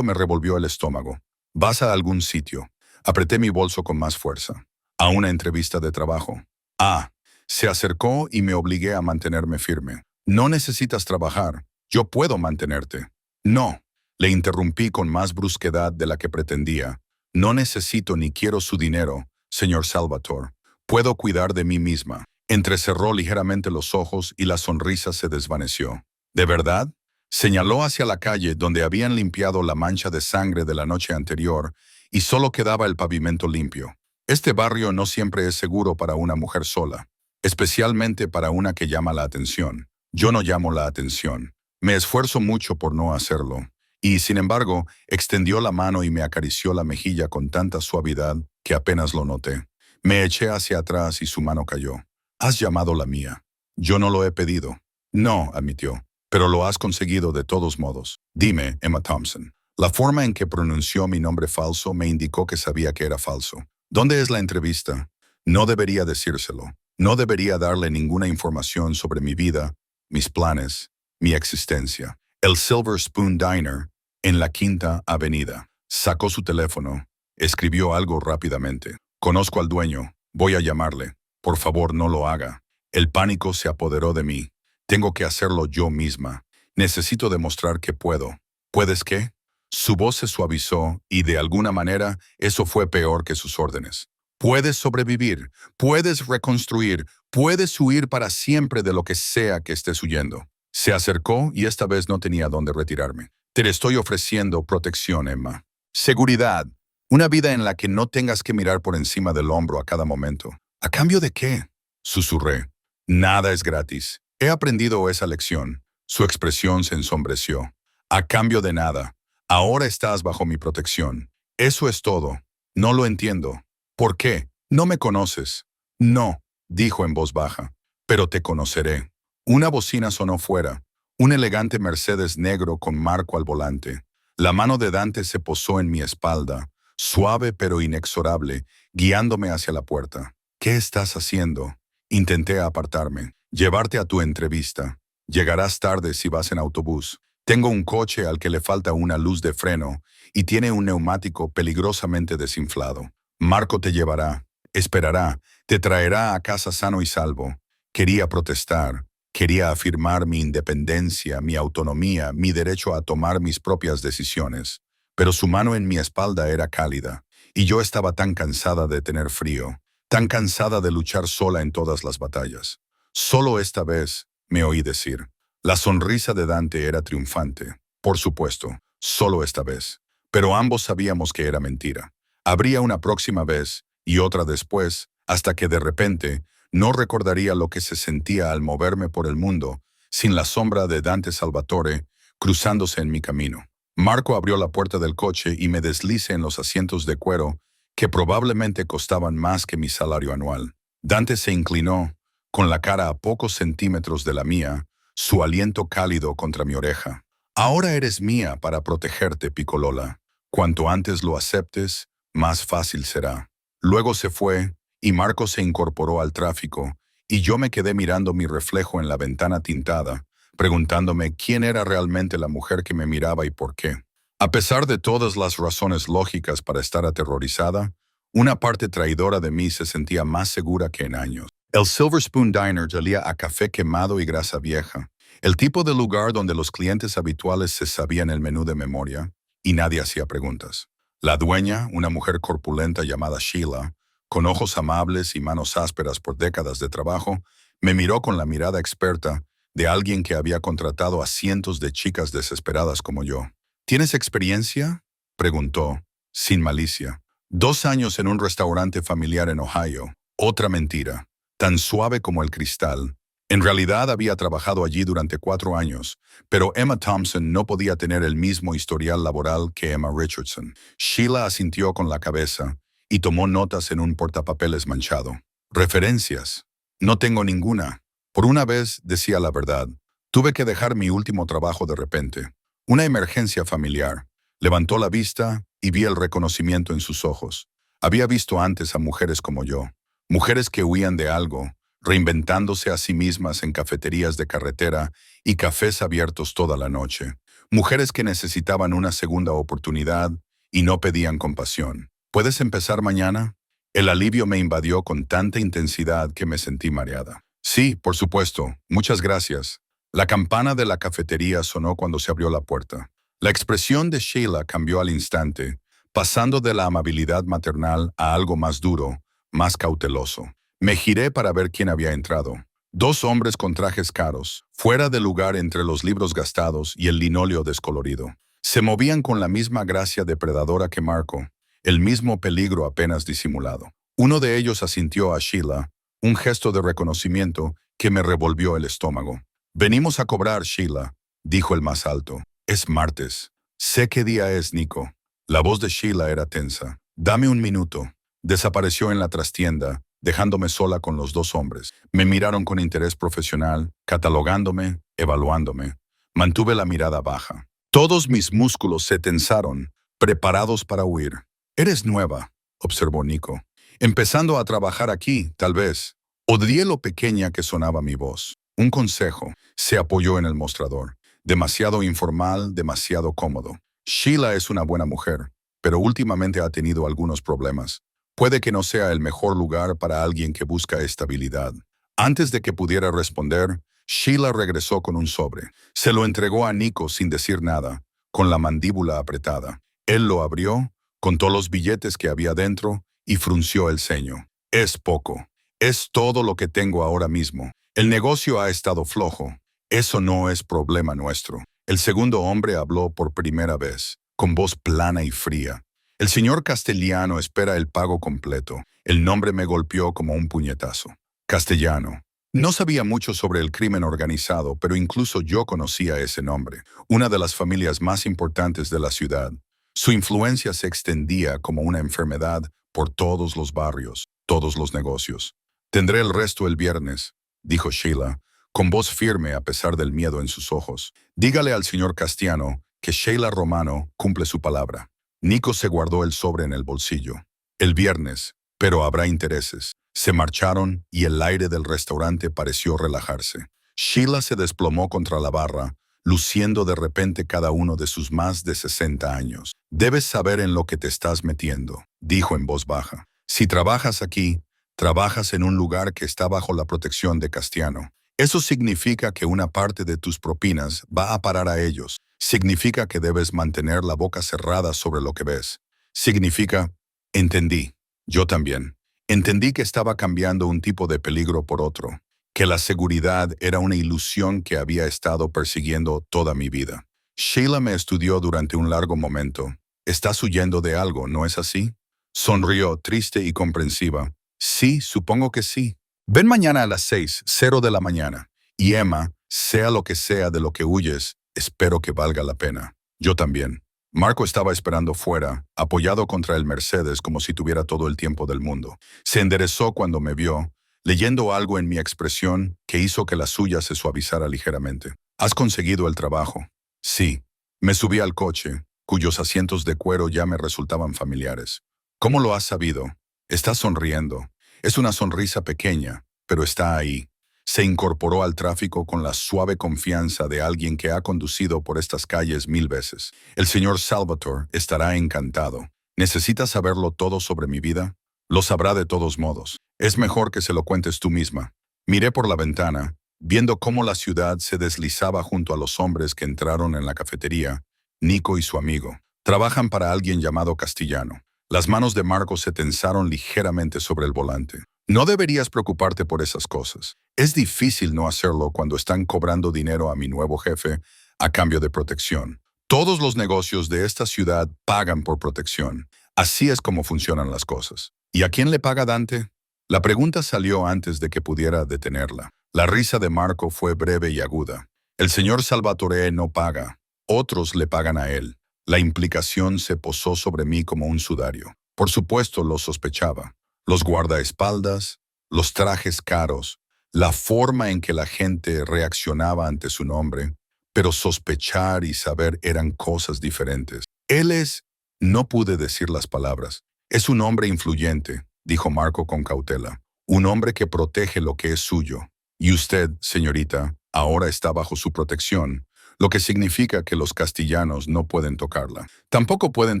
me revolvió el estómago. ¿Vas a algún sitio? Apreté mi bolso con más fuerza. A una entrevista de trabajo. Ah. Se acercó y me obligué a mantenerme firme. No necesitas trabajar. Yo puedo mantenerte. No. Le interrumpí con más brusquedad de la que pretendía. No necesito ni quiero su dinero, señor Salvatore. Puedo cuidar de mí misma. Entrecerró ligeramente los ojos y la sonrisa se desvaneció. ¿De verdad? Señaló hacia la calle donde habían limpiado la mancha de sangre de la noche anterior y solo quedaba el pavimento limpio. Este barrio no siempre es seguro para una mujer sola, especialmente para una que llama la atención. Yo no llamo la atención. Me esfuerzo mucho por no hacerlo. Y, sin embargo, extendió la mano y me acarició la mejilla con tanta suavidad que apenas lo noté. Me eché hacia atrás y su mano cayó. Has llamado la mía. Yo no lo he pedido. No, admitió, pero lo has conseguido de todos modos. Dime, Emma Thompson. La forma en que pronunció mi nombre falso me indicó que sabía que era falso. ¿Dónde es la entrevista? No debería decírselo. No debería darle ninguna información sobre mi vida, mis planes, mi existencia. El Silver Spoon Diner, en la Quinta Avenida. Sacó su teléfono. Escribió algo rápidamente. Conozco al dueño. Voy a llamarle. Por favor, no lo haga. El pánico se apoderó de mí. Tengo que hacerlo yo misma. Necesito demostrar que puedo. ¿Puedes qué? Su voz se suavizó y de alguna manera eso fue peor que sus órdenes. Puedes sobrevivir, puedes reconstruir, puedes huir para siempre de lo que sea que estés huyendo. Se acercó y esta vez no tenía dónde retirarme. Te estoy ofreciendo protección, Emma. Seguridad. Una vida en la que no tengas que mirar por encima del hombro a cada momento. ¿A cambio de qué? Susurré. Nada es gratis. He aprendido esa lección. Su expresión se ensombreció. A cambio de nada. Ahora estás bajo mi protección. Eso es todo. No lo entiendo. ¿Por qué? No me conoces. No, dijo en voz baja. Pero te conoceré. Una bocina sonó fuera. Un elegante Mercedes negro con marco al volante. La mano de Dante se posó en mi espalda, suave pero inexorable, guiándome hacia la puerta. ¿Qué estás haciendo? Intenté apartarme. Llevarte a tu entrevista. Llegarás tarde si vas en autobús. Tengo un coche al que le falta una luz de freno y tiene un neumático peligrosamente desinflado. Marco te llevará, esperará, te traerá a casa sano y salvo. Quería protestar, quería afirmar mi independencia, mi autonomía, mi derecho a tomar mis propias decisiones. Pero su mano en mi espalda era cálida, y yo estaba tan cansada de tener frío, tan cansada de luchar sola en todas las batallas. Solo esta vez, me oí decir. La sonrisa de Dante era triunfante, por supuesto, solo esta vez. Pero ambos sabíamos que era mentira. Habría una próxima vez y otra después, hasta que de repente no recordaría lo que se sentía al moverme por el mundo, sin la sombra de Dante Salvatore cruzándose en mi camino. Marco abrió la puerta del coche y me deslicé en los asientos de cuero que probablemente costaban más que mi salario anual. Dante se inclinó, con la cara a pocos centímetros de la mía, su aliento cálido contra mi oreja. Ahora eres mía para protegerte, Piccolola. Cuanto antes lo aceptes, más fácil será. Luego se fue, y Marco se incorporó al tráfico, y yo me quedé mirando mi reflejo en la ventana tintada, preguntándome quién era realmente la mujer que me miraba y por qué. A pesar de todas las razones lógicas para estar aterrorizada, una parte traidora de mí se sentía más segura que en años. El Silver Spoon Diner olía a café quemado y grasa vieja, el tipo de lugar donde los clientes habituales se sabían el menú de memoria, y nadie hacía preguntas. La dueña, una mujer corpulenta llamada Sheila, con ojos amables y manos ásperas por décadas de trabajo, me miró con la mirada experta de alguien que había contratado a cientos de chicas desesperadas como yo. ¿Tienes experiencia?, preguntó, sin malicia. 2 años en un restaurante familiar en Ohio. Otra mentira, tan suave como el cristal. En realidad había trabajado allí durante 4 años, pero Emma Thompson no podía tener el mismo historial laboral que Emma Richardson. Sheila asintió con la cabeza y tomó notas en un portapapeles manchado. Referencias. No tengo ninguna. Por una vez decía la verdad. Tuve que dejar mi último trabajo de repente. Una emergencia familiar. Levantó la vista y vi el reconocimiento en sus ojos. Había visto antes a mujeres como yo. Mujeres que huían de algo, reinventándose a sí mismas en cafeterías de carretera y cafés abiertos toda la noche. Mujeres que necesitaban una segunda oportunidad y no pedían compasión. ¿Puedes empezar mañana? El alivio me invadió con tanta intensidad que me sentí mareada. Sí, por supuesto. Muchas gracias. La campana de la cafetería sonó cuando se abrió la puerta. La expresión de Sheila cambió al instante, pasando de la amabilidad maternal a algo más duro, más cauteloso. Me giré para ver quién había entrado. 2 hombres con trajes caros, fuera de lugar entre los libros gastados y el linóleo descolorido. Se movían con la misma gracia depredadora que Marco, el mismo peligro apenas disimulado. Uno de ellos asintió a Sheila, un gesto de reconocimiento que me revolvió el estómago. Venimos a cobrar, Sheila, dijo el más alto. Es martes. Sé qué día es, Nico. La voz de Sheila era tensa. Dame un minuto. Desapareció en la trastienda, dejándome sola con los 2 hombres. Me miraron con interés profesional, catalogándome, evaluándome. Mantuve la mirada baja. Todos mis músculos se tensaron, preparados para huir. Eres nueva, observó Nico. Empezando a trabajar aquí, tal vez. Odié lo pequeña que sonaba mi voz. Un consejo. Se apoyó en el mostrador. Demasiado informal, demasiado cómodo. Sheila es una buena mujer, pero últimamente ha tenido algunos problemas. Puede que no sea el mejor lugar para alguien que busca estabilidad. Antes de que pudiera responder, Sheila regresó con un sobre. Se lo entregó a Nico sin decir nada, con la mandíbula apretada. Él lo abrió, contó los billetes que había dentro y frunció el ceño. Es poco. Es todo lo que tengo ahora mismo. El negocio ha estado flojo. Eso no es problema nuestro. El segundo hombre habló por primera vez, con voz plana y fría. El señor Castellano espera el pago completo. El nombre me golpeó como un puñetazo. Castellano. No sabía mucho sobre el crimen organizado, pero incluso yo conocía ese nombre, una de las familias más importantes de la ciudad. Su influencia se extendía como una enfermedad por todos los barrios, todos los negocios. Tendré el resto el viernes, dijo Sheila, con voz firme a pesar del miedo en sus ojos. Dígale al señor Castellano que Sheila Romano cumple su palabra. Nico se guardó el sobre en el bolsillo. El viernes, pero habrá intereses. Se marcharon y el aire del restaurante pareció relajarse. Sheila se desplomó contra la barra, luciendo de repente cada uno de sus más de 60 años. Debes saber en lo que te estás metiendo, dijo en voz baja. Si trabajas aquí, trabajas en un lugar que está bajo la protección de Castellano. Eso significa que una parte de tus propinas va a parar a ellos. Significa que debes mantener la boca cerrada sobre lo que ves. Significa, entendí, yo también. Entendí que estaba cambiando un tipo de peligro por otro, que la seguridad era una ilusión que había estado persiguiendo toda mi vida. Sheila me estudió durante un largo momento. Estás huyendo de algo, ¿no es así? Sonrió, triste y comprensiva. Sí, supongo que sí. Ven mañana a las 6:00 de la mañana. Y Emma, sea lo que sea de lo que huyes, espero que valga la pena. Yo también. Marco estaba esperando fuera, apoyado contra el Mercedes como si tuviera todo el tiempo del mundo. Se enderezó cuando me vio, leyendo algo en mi expresión que hizo que la suya se suavizara ligeramente. ¿Has conseguido el trabajo? Sí. Me subí al coche, cuyos asientos de cuero ya me resultaban familiares. ¿Cómo lo has sabido? Estás sonriendo. Es una sonrisa pequeña, pero está ahí. Se incorporó al tráfico con la suave confianza de alguien que ha conducido por estas calles 1000 veces. El señor Salvatore estará encantado. ¿Necesitas saberlo todo sobre mi vida? Lo sabrá de todos modos. Es mejor que se lo cuentes tú misma. Miré por la ventana, viendo cómo la ciudad se deslizaba junto a los hombres que entraron en la cafetería. Nico y su amigo. Trabajan para alguien llamado Castellano. Las manos de Marco se tensaron ligeramente sobre el volante. No deberías preocuparte por esas cosas. Es difícil no hacerlo cuando están cobrando dinero a mi nuevo jefe a cambio de protección. Todos los negocios de esta ciudad pagan por protección. Así es como funcionan las cosas. ¿Y a quién le paga Dante? La pregunta salió antes de que pudiera detenerla. La risa de Marco fue breve y aguda. El señor Salvatore no paga. Otros le pagan a él. La implicación se posó sobre mí como un sudario. Por supuesto lo sospechaba. Los guardaespaldas, los trajes caros, la forma en que la gente reaccionaba ante su nombre, pero sospechar y saber eran cosas diferentes. Él es, no pude decir las palabras, es un hombre influyente, dijo Marco con cautela, un hombre que protege lo que es suyo. Y usted, señorita, ahora está bajo su protección, lo que significa que los castellanos no pueden tocarla. Tampoco pueden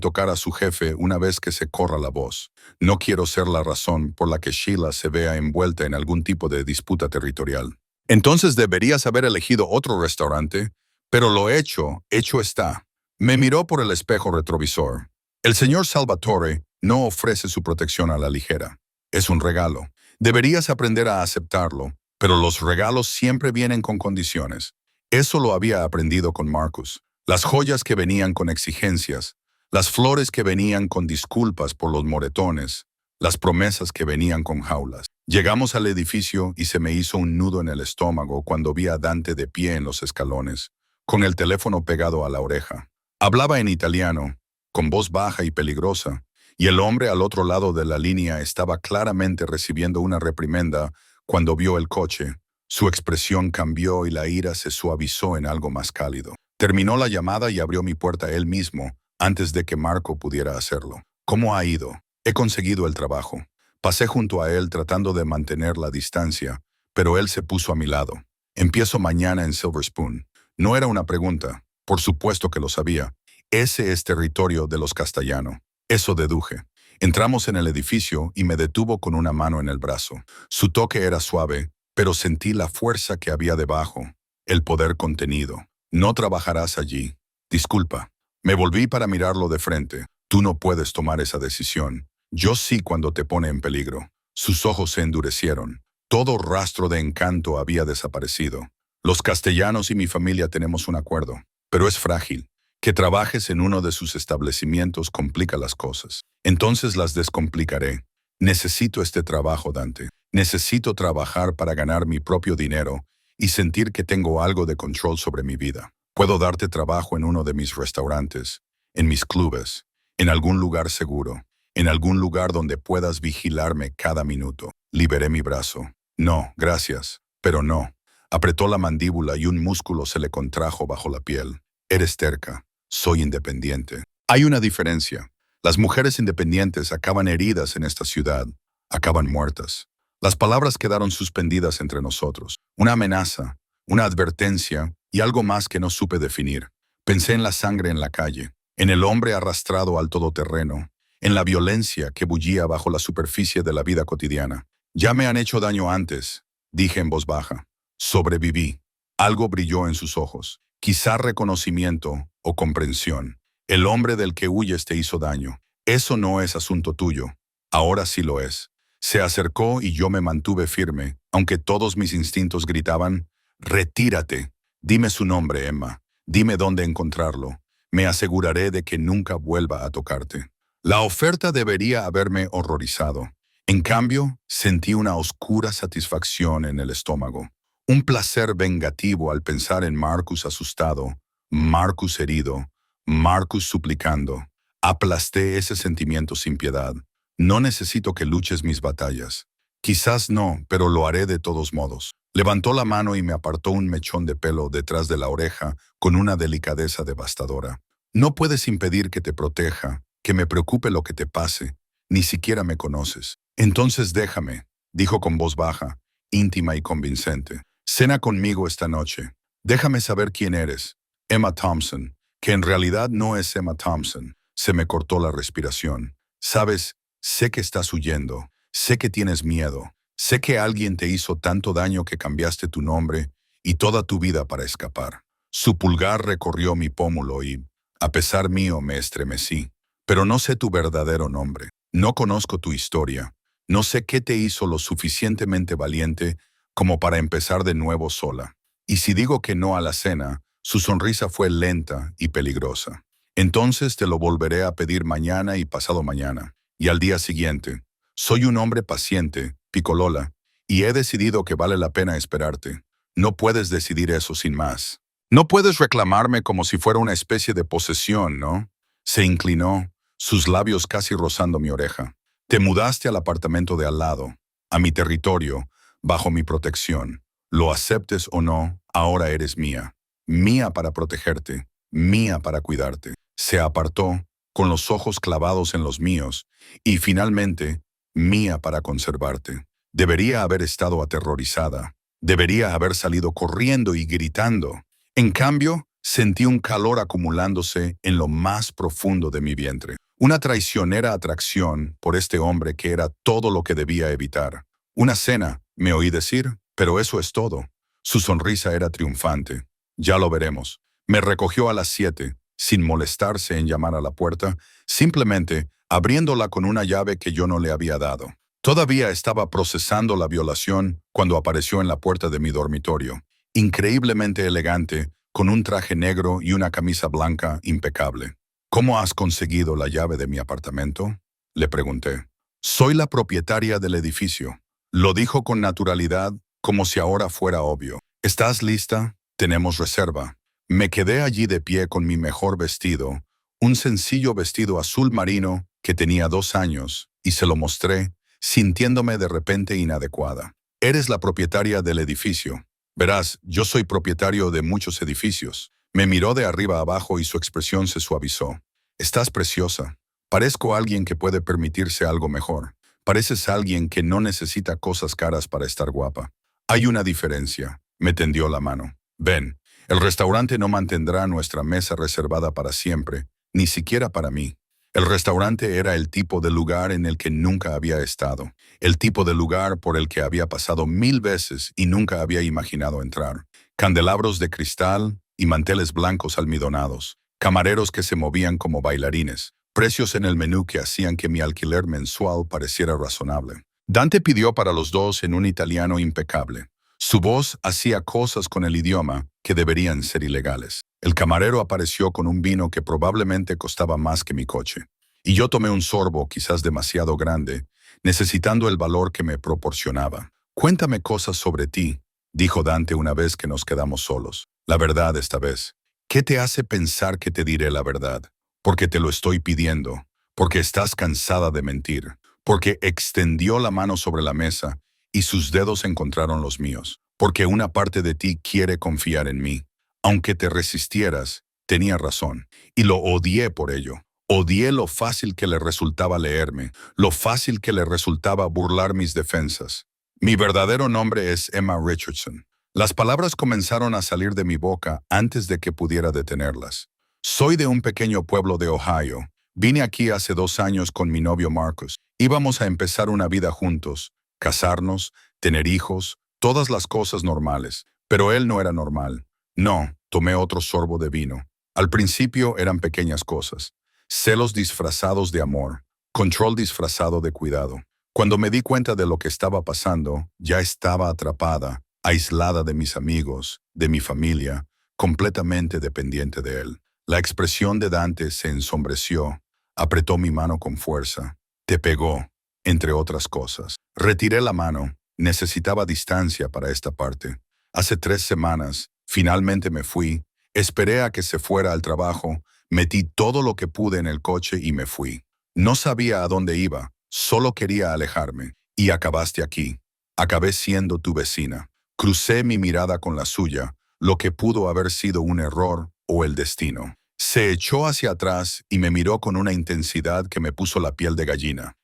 tocar a su jefe una vez que se corra la voz. No quiero ser la razón por la que Sheila se vea envuelta en algún tipo de disputa territorial. Entonces deberías haber elegido otro restaurante, pero lo hecho está. Me miró por el espejo retrovisor. El señor Salvatore no ofrece su protección a la ligera. Es un regalo. Deberías aprender a aceptarlo, pero los regalos siempre vienen con condiciones. Eso lo había aprendido con Marcus. Las joyas que venían con exigencias, las flores que venían con disculpas por los moretones, las promesas que venían con jaulas. Llegamos al edificio y se me hizo un nudo en el estómago cuando vi a Dante de pie en los escalones, con el teléfono pegado a la oreja. Hablaba en italiano, con voz baja y peligrosa, y el hombre al otro lado de la línea estaba claramente recibiendo una reprimenda cuando vio el coche. Su expresión cambió y la ira se suavizó en algo más cálido. Terminó la llamada y abrió mi puerta él mismo, antes de que Marco pudiera hacerlo. ¿Cómo ha ido? He conseguido el trabajo. Pasé junto a él tratando de mantener la distancia, pero él se puso a mi lado. Empiezo mañana en Silver Spoon. No era una pregunta. Por supuesto que lo sabía. Ese es territorio de los Castellano. Eso deduje. Entramos en el edificio y me detuvo con una mano en el brazo. Su toque era suave, pero sentí la fuerza que había debajo, el poder contenido. No trabajarás allí. Disculpa. Me volví para mirarlo de frente. Tú no puedes tomar esa decisión. Yo sí cuando te pone en peligro. Sus ojos se endurecieron. Todo rastro de encanto había desaparecido. Los castellanos y mi familia tenemos un acuerdo, pero es frágil. Que trabajes en uno de sus establecimientos complica las cosas. Entonces las descomplicaré. Necesito este trabajo, Dante. Necesito trabajar para ganar mi propio dinero y sentir que tengo algo de control sobre mi vida. Puedo darte trabajo en uno de mis restaurantes, en mis clubes, en algún lugar seguro, en algún lugar donde puedas vigilarme cada minuto. Liberé mi brazo. No, gracias, pero no. Apretó la mandíbula y un músculo se le contrajo bajo la piel. Eres terca. Soy independiente. Hay una diferencia. Las mujeres independientes acaban heridas en esta ciudad, acaban muertas. Las palabras quedaron suspendidas entre nosotros. Una amenaza, una advertencia y algo más que no supe definir. Pensé en la sangre en la calle, en el hombre arrastrado al todoterreno, en la violencia que bullía bajo la superficie de la vida cotidiana. Ya me han hecho daño antes, dije en voz baja. Sobreviví. Algo brilló en sus ojos. Quizá reconocimiento o comprensión. El hombre del que huyes te hizo daño. Eso no es asunto tuyo. Ahora sí lo es. Se acercó y yo me mantuve firme, aunque todos mis instintos gritaban, «Retírate. Dime su nombre, Emma. Dime dónde encontrarlo. Me aseguraré de que nunca vuelva a tocarte». La oferta debería haberme horrorizado. En cambio, sentí una oscura satisfacción en el estómago. Un placer vengativo al pensar en Marcus asustado, Marcus herido, Marcus suplicando. Aplasté ese sentimiento sin piedad. No necesito que luches mis batallas. Quizás no, pero lo haré de todos modos. Levantó la mano y me apartó un mechón de pelo detrás de la oreja con una delicadeza devastadora. No puedes impedir que te proteja, que me preocupe lo que te pase. Ni siquiera me conoces. Entonces déjame, dijo con voz baja, íntima y convincente. Cena conmigo esta noche. Déjame saber quién eres. Emma Thompson, que en realidad no es Emma Thompson. Se me cortó la respiración. Sabes, sé que estás huyendo. Sé que tienes miedo. Sé que alguien te hizo tanto daño que cambiaste tu nombre y toda tu vida para escapar. Su pulgar recorrió mi pómulo y, a pesar mío, me estremecí. Pero no sé tu verdadero nombre. No conozco tu historia. No sé qué te hizo lo suficientemente valiente como para empezar de nuevo sola. Y si digo que no a la cena, su sonrisa fue lenta y peligrosa. Entonces te lo volveré a pedir mañana y pasado mañana, y al día siguiente. Soy un hombre paciente, Picolola, y he decidido que vale la pena esperarte. No puedes decidir eso sin más. No puedes reclamarme como si fuera una especie de posesión, ¿no? Se inclinó, sus labios casi rozando mi oreja. Te mudaste al apartamento de al lado, a mi territorio, bajo mi protección. Lo aceptes o no, ahora eres mía. Mía para protegerte, mía para cuidarte. Se apartó, con los ojos clavados en los míos, y finalmente, mía para conservarte. Debería haber estado aterrorizada. Debería haber salido corriendo y gritando. En cambio, sentí un calor acumulándose en lo más profundo de mi vientre. Una traicionera atracción por este hombre que era todo lo que debía evitar. Una cena, me oí decir, pero eso es todo. Su sonrisa era triunfante. Ya lo veremos. Me recogió a las 7, sin molestarse en llamar a la puerta, simplemente abriéndola con una llave que yo no le había dado. Todavía estaba procesando la violación cuando apareció en la puerta de mi dormitorio. Increíblemente elegante, con un traje negro y una camisa blanca impecable. ¿Cómo has conseguido la llave de mi apartamento?, le pregunté. Soy la propietaria del edificio. Lo dijo con naturalidad, como si ahora fuera obvio. ¿Estás lista? Tenemos reserva. Me quedé allí de pie con mi mejor vestido, un sencillo vestido azul marino que tenía 2 años, y se lo mostré, sintiéndome de repente inadecuada. Eres la propietaria del edificio. Verás, yo soy propietario de muchos edificios. Me miró de arriba abajo y su expresión se suavizó. Estás preciosa. Parezco alguien que puede permitirse algo mejor. Pareces alguien que no necesita cosas caras para estar guapa. Hay una diferencia. Me tendió la mano. Ven, el restaurante no mantendrá nuestra mesa reservada para siempre, ni siquiera para mí. El restaurante era el tipo de lugar en el que nunca había estado, el tipo de lugar por el que había pasado 1000 veces y nunca había imaginado entrar. Candelabros de cristal y manteles blancos almidonados, camareros que se movían como bailarines, precios en el menú que hacían que mi alquiler mensual pareciera razonable. Dante pidió para los dos en un italiano impecable. Su voz hacía cosas con el idioma que deberían ser ilegales. El camarero apareció con un vino que probablemente costaba más que mi coche. Y yo tomé un sorbo, quizás demasiado grande, necesitando el valor que me proporcionaba. Cuéntame cosas sobre ti, dijo Dante una vez que nos quedamos solos. La verdad esta vez. ¿Qué te hace pensar que te diré la verdad? Porque te lo estoy pidiendo, porque estás cansada de mentir, porque extendió la mano sobre la mesa y sus dedos encontraron los míos, porque una parte de ti quiere confiar en mí. Aunque te resistieras, tenía razón, y lo odié por ello. Odié lo fácil que le resultaba leerme, lo fácil que le resultaba burlar mis defensas. Mi verdadero nombre es Emma Richardson. Las palabras comenzaron a salir de mi boca antes de que pudiera detenerlas. Soy de un pequeño pueblo de Ohio. Vine aquí hace 2 años con mi novio Marcus. Íbamos a empezar una vida juntos, casarnos, tener hijos, todas las cosas normales. Pero él no era normal. No, tomé otro sorbo de vino. Al principio eran pequeñas cosas. Celos disfrazados de amor, control disfrazado de cuidado. Cuando me di cuenta de lo que estaba pasando, ya estaba atrapada, aislada de mis amigos, de mi familia, completamente dependiente de él. La expresión de Dante se ensombreció, apretó mi mano con fuerza. Te pegó, entre otras cosas. Retiré la mano, necesitaba distancia para esta parte. Hace 3 semanas, finalmente me fui, esperé a que se fuera al trabajo, metí todo lo que pude en el coche y me fui. No sabía a dónde iba, solo quería alejarme. Y acabaste aquí. Acabé siendo tu vecina. Crucé mi mirada con la suya, lo que pudo haber sido un error o el destino. Se echó hacia atrás y me miró con una intensidad que me puso la piel de gallina.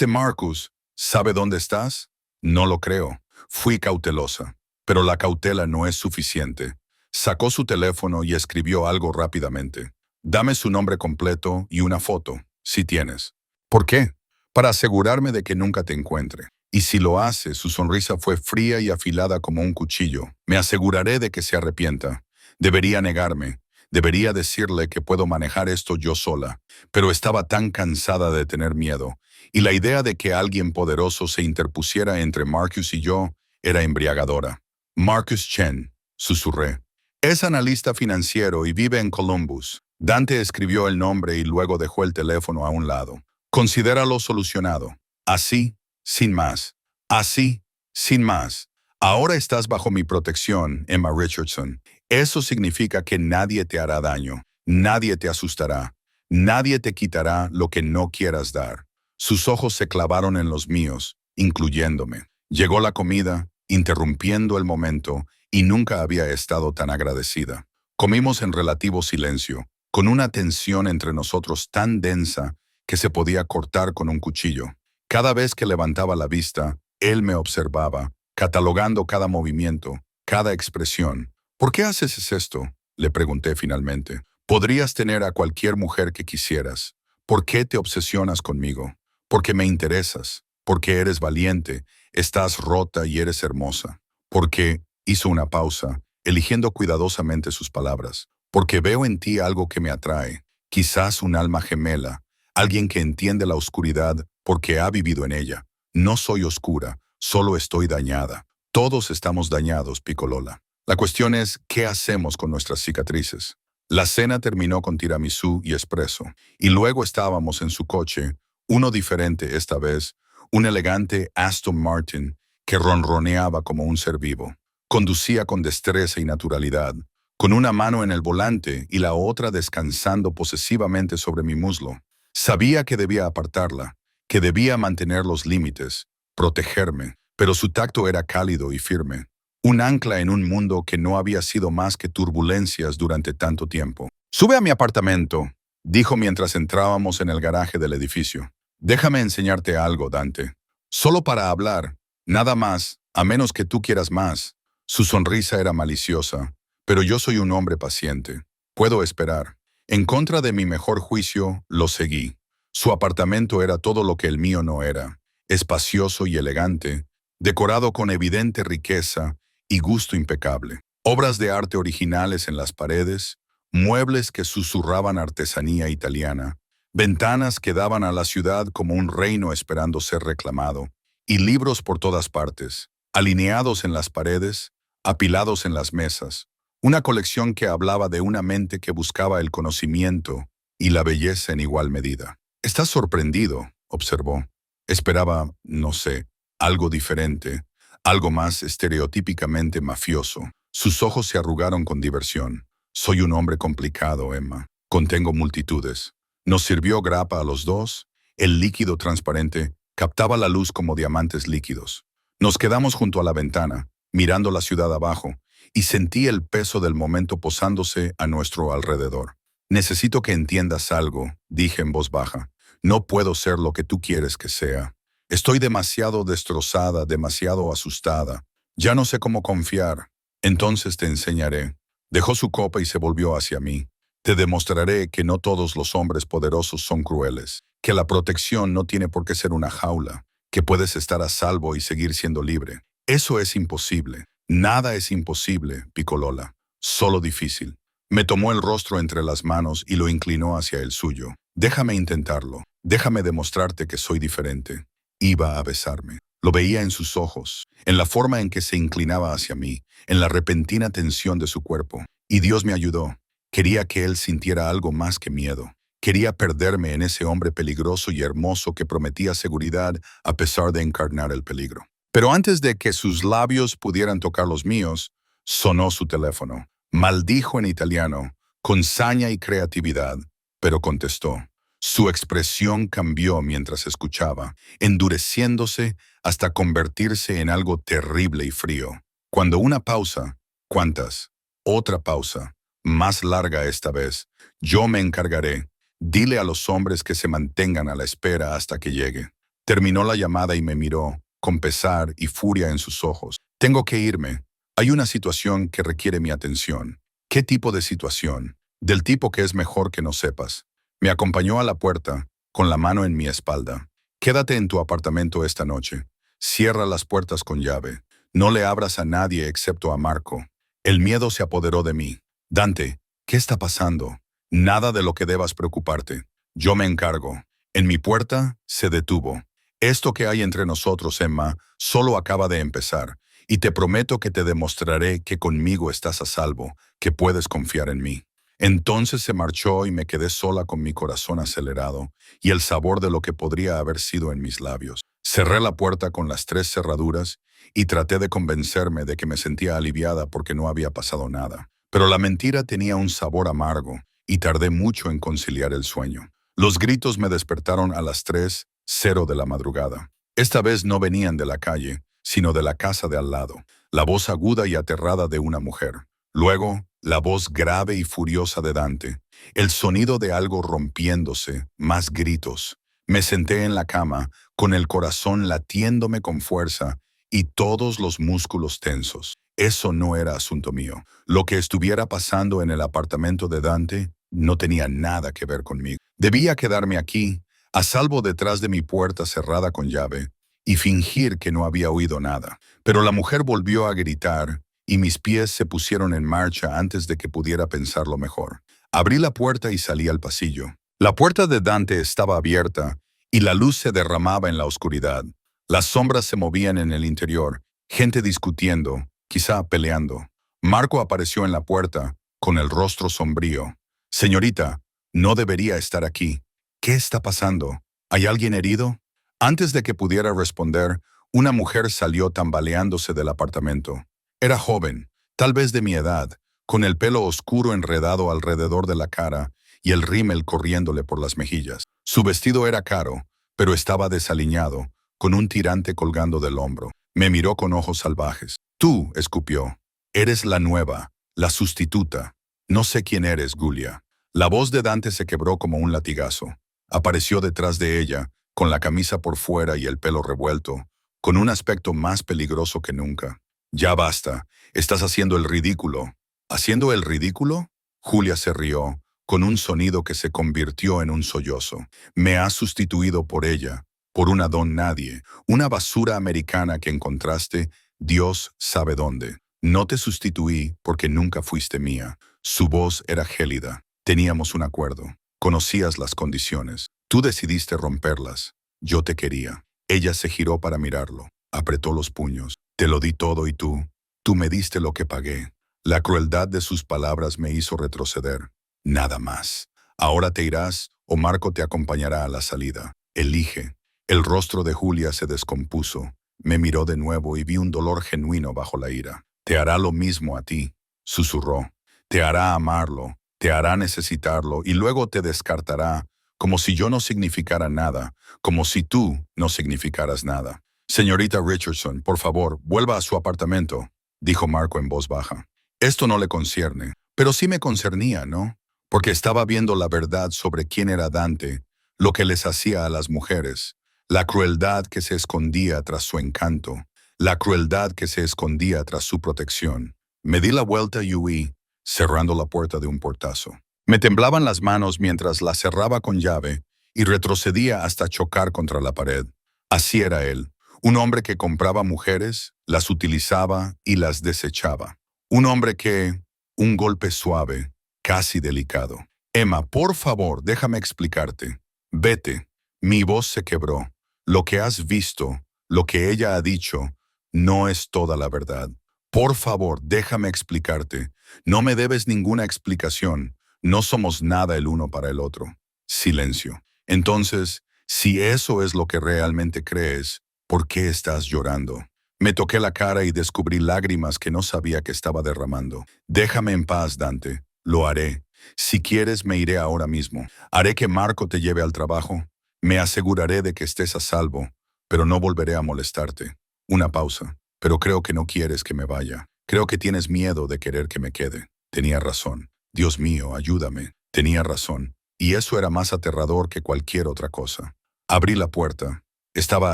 Marcus, ¿sabe dónde estás? No lo creo. Fui cautelosa. Pero la cautela no es suficiente. Sacó su teléfono y escribió algo rápidamente. Dame su nombre completo y una foto, si tienes. ¿Por qué? Para asegurarme de que nunca te encuentre. Y si lo hace, su sonrisa fue fría y afilada como un cuchillo. Me aseguraré de que se arrepienta. Debería negarme. Debería decirle que puedo manejar esto yo sola. Pero estaba tan cansada de tener miedo. Y la idea de que alguien poderoso se interpusiera entre Marcus y yo era embriagadora. Marcus Chen, susurré. Es analista financiero y vive en Columbus. Dante escribió el nombre y luego dejó el teléfono a un lado. Considéralo solucionado. Así, sin más. Así, sin más. Ahora estás bajo mi protección, Emma Richardson. Eso significa que nadie te hará daño, nadie te asustará, nadie te quitará lo que no quieras dar. Sus ojos se clavaron en los míos, incluyéndome. Llegó la comida, interrumpiendo el momento, y nunca había estado tan agradecida. Comimos en relativo silencio, con una tensión entre nosotros tan densa que se podía cortar con un cuchillo. Cada vez que levantaba la vista, él me observaba, catalogando cada movimiento, cada expresión. ¿Por qué haces esto?, le pregunté finalmente. Podrías tener a cualquier mujer que quisieras. ¿Por qué te obsesionas conmigo? Porque me interesas, porque eres valiente, estás rota y eres hermosa. Porque, hizo una pausa, eligiendo cuidadosamente sus palabras, porque veo en ti algo que me atrae, quizás un alma gemela, alguien que entiende la oscuridad porque ha vivido en ella. No soy oscura, solo estoy dañada. Todos estamos dañados, Piccolola. La cuestión es, ¿qué hacemos con nuestras cicatrices? La cena terminó con tiramisú y espresso, y luego estábamos en su coche, uno diferente esta vez, un elegante Aston Martin que ronroneaba como un ser vivo. Conducía con destreza y naturalidad, con una mano en el volante y la otra descansando posesivamente sobre mi muslo. Sabía que debía apartarla, que debía mantener los límites, protegerme, pero su tacto era cálido y firme. Un ancla en un mundo que no había sido más que turbulencias durante tanto tiempo. «Sube a mi apartamento», dijo mientras entrábamos en el garaje del edificio. «Déjame enseñarte algo, Dante. Solo para hablar, nada más, a menos que tú quieras más». Su sonrisa era maliciosa, pero yo soy un hombre paciente. Puedo esperar. En contra de mi mejor juicio, lo seguí. Su apartamento era todo lo que el mío no era, espacioso y elegante, decorado con evidente riqueza y gusto impecable. Obras de arte originales en las paredes, muebles que susurraban artesanía italiana, ventanas que daban a la ciudad como un reino esperando ser reclamado, y libros por todas partes, alineados en las paredes, apilados en las mesas. Una colección que hablaba de una mente que buscaba el conocimiento y la belleza en igual medida. «Estás sorprendido», observó. Esperaba, no sé, algo diferente, algo más estereotípicamente mafioso. Sus ojos se arrugaron con diversión. «Soy un hombre complicado, Emma. Contengo multitudes». Nos sirvió grapa a los dos. El líquido transparente captaba la luz como diamantes líquidos. Nos quedamos junto a la ventana, mirando la ciudad abajo, y sentí el peso del momento posándose a nuestro alrededor. «Necesito que entiendas algo», dije en voz baja. «No puedo ser lo que tú quieres que sea. Estoy demasiado destrozada, demasiado asustada. Ya no sé cómo confiar. Entonces te enseñaré». Dejó su copa y se volvió hacia mí. «Te demostraré que no todos los hombres poderosos son crueles, que la protección no tiene por qué ser una jaula, que puedes estar a salvo y seguir siendo libre. Eso es imposible». «Nada es imposible», picó Lola. «Solo difícil». Me tomó el rostro entre las manos y lo inclinó hacia el suyo. «Déjame intentarlo. Déjame demostrarte que soy diferente». Iba a besarme. Lo veía en sus ojos, en la forma en que se inclinaba hacia mí, en la repentina tensión de su cuerpo. Y Dios me ayudó. Quería que él sintiera algo más que miedo. Quería perderme en ese hombre peligroso y hermoso que prometía seguridad a pesar de encarnar el peligro. Pero antes de que sus labios pudieran tocar los míos, sonó su teléfono. Maldijo en italiano, con saña y creatividad, pero contestó. Su expresión cambió mientras escuchaba, endureciéndose hasta convertirse en algo terrible y frío. Cuando una pausa, ¿cuántas? Otra pausa, más larga esta vez. Yo me encargaré. Dile a los hombres que se mantengan a la espera hasta que llegue. Terminó la llamada y me miró, con pesar y furia en sus ojos. Tengo que irme. Hay una situación que requiere mi atención. ¿Qué tipo de situación? Del tipo que es mejor que no sepas. Me acompañó a la puerta, con la mano en mi espalda. Quédate en tu apartamento esta noche. Cierra las puertas con llave. No le abras a nadie excepto a Marco. El miedo se apoderó de mí. Dante, ¿qué está pasando? Nada de lo que debas preocuparte. Yo me encargo. En mi puerta se detuvo. Esto que hay entre nosotros, Emma, solo acaba de empezar. Y te prometo que te demostraré que conmigo estás a salvo, que puedes confiar en mí. Entonces se marchó y me quedé sola con mi corazón acelerado y el sabor de lo que podría haber sido en mis labios. Cerré la puerta con las 3 cerraduras y traté de convencerme de que me sentía aliviada porque no había pasado nada. Pero la mentira tenía un sabor amargo y tardé mucho en conciliar el sueño. Los gritos me despertaron a las 3:00 de la madrugada. Esta vez no venían de la calle, sino de la casa de al lado. La voz aguda y aterrada de una mujer. Luego, la voz grave y furiosa de Dante. El sonido de algo rompiéndose, más gritos. Me senté en la cama, con el corazón latiéndome con fuerza y todos los músculos tensos. Eso no era asunto mío. Lo que estuviera pasando en el apartamento de Dante no tenía nada que ver conmigo. Debía quedarme aquí, a salvo detrás de mi puerta cerrada con llave, y fingir que no había oído nada. Pero la mujer volvió a gritar, y mis pies se pusieron en marcha antes de que pudiera pensarlo mejor. Abrí la puerta y salí al pasillo. La puerta de Dante estaba abierta, y la luz se derramaba en la oscuridad. Las sombras se movían en el interior, gente discutiendo, quizá peleando. Marco apareció en la puerta, con el rostro sombrío. «Señorita, no debería estar aquí. ¿Qué está pasando? ¿Hay alguien herido?» Antes de que pudiera responder, una mujer salió tambaleándose del apartamento. Era joven, tal vez de mi edad, con el pelo oscuro enredado alrededor de la cara y el rímel corriéndole por las mejillas. Su vestido era caro, pero estaba desaliñado, con un tirante colgando del hombro. Me miró con ojos salvajes. «Tú», escupió, «eres la nueva, la sustituta. No sé quién eres, Giulia». La voz de Dante se quebró como un latigazo. Apareció detrás de ella, con la camisa por fuera y el pelo revuelto, con un aspecto más peligroso que nunca. «Ya basta, estás haciendo el ridículo». «¿Haciendo el ridículo?» Julia se rió, con un sonido que se convirtió en un sollozo. Me has sustituido por ella, por una don nadie, una basura americana que encontraste, Dios sabe dónde. No te sustituí porque nunca fuiste mía. Su voz era gélida. Teníamos un acuerdo. Conocías las condiciones. Tú decidiste romperlas. Yo te quería. Ella se giró para mirarlo. Apretó los puños. Te lo di todo y tú me diste lo que pagué. La crueldad de sus palabras me hizo retroceder. Nada más. Ahora te irás o Marco te acompañará a la salida. Elige. El rostro de Julia se descompuso. Me miró de nuevo y vi un dolor genuino bajo la ira. Te hará lo mismo a ti, susurró. Te hará amarlo, te hará necesitarlo y luego te descartará, como si yo no significara nada, como si tú no significaras nada. Señorita Richardson, por favor, vuelva a su apartamento, dijo Marco en voz baja. Esto no le concierne, pero sí me concernía, ¿no? Porque estaba viendo la verdad sobre quién era Dante, lo que les hacía a las mujeres, la crueldad que se escondía tras su encanto, la crueldad que se escondía tras su protección. Me di la vuelta y huí, cerrando la puerta de un portazo. Me temblaban las manos mientras la cerraba con llave y retrocedía hasta chocar contra la pared. Así era él, un hombre que compraba mujeres, las utilizaba y las desechaba. Un hombre que... Un golpe suave, casi delicado. Emma, por favor, déjame explicarte. Vete. Mi voz se quebró. Lo que has visto, lo que ella ha dicho, no es toda la verdad. Por favor, déjame explicarte. No me debes ninguna explicación. No somos nada el uno para el otro. Silencio. Entonces, si eso es lo que realmente crees, ¿por qué estás llorando? Me toqué la cara y descubrí lágrimas que no sabía que estaba derramando. Déjame en paz, Dante. Lo haré. Si quieres, me iré ahora mismo. Haré que Marco te lleve al trabajo. Me aseguraré de que estés a salvo, pero no volveré a molestarte. Una pausa. Pero creo que no quieres que me vaya. Creo que tienes miedo de querer que me quede. Tenía razón. Dios mío, ayúdame. Tenía razón. Y eso era más aterrador que cualquier otra cosa. Abrí la puerta. Estaba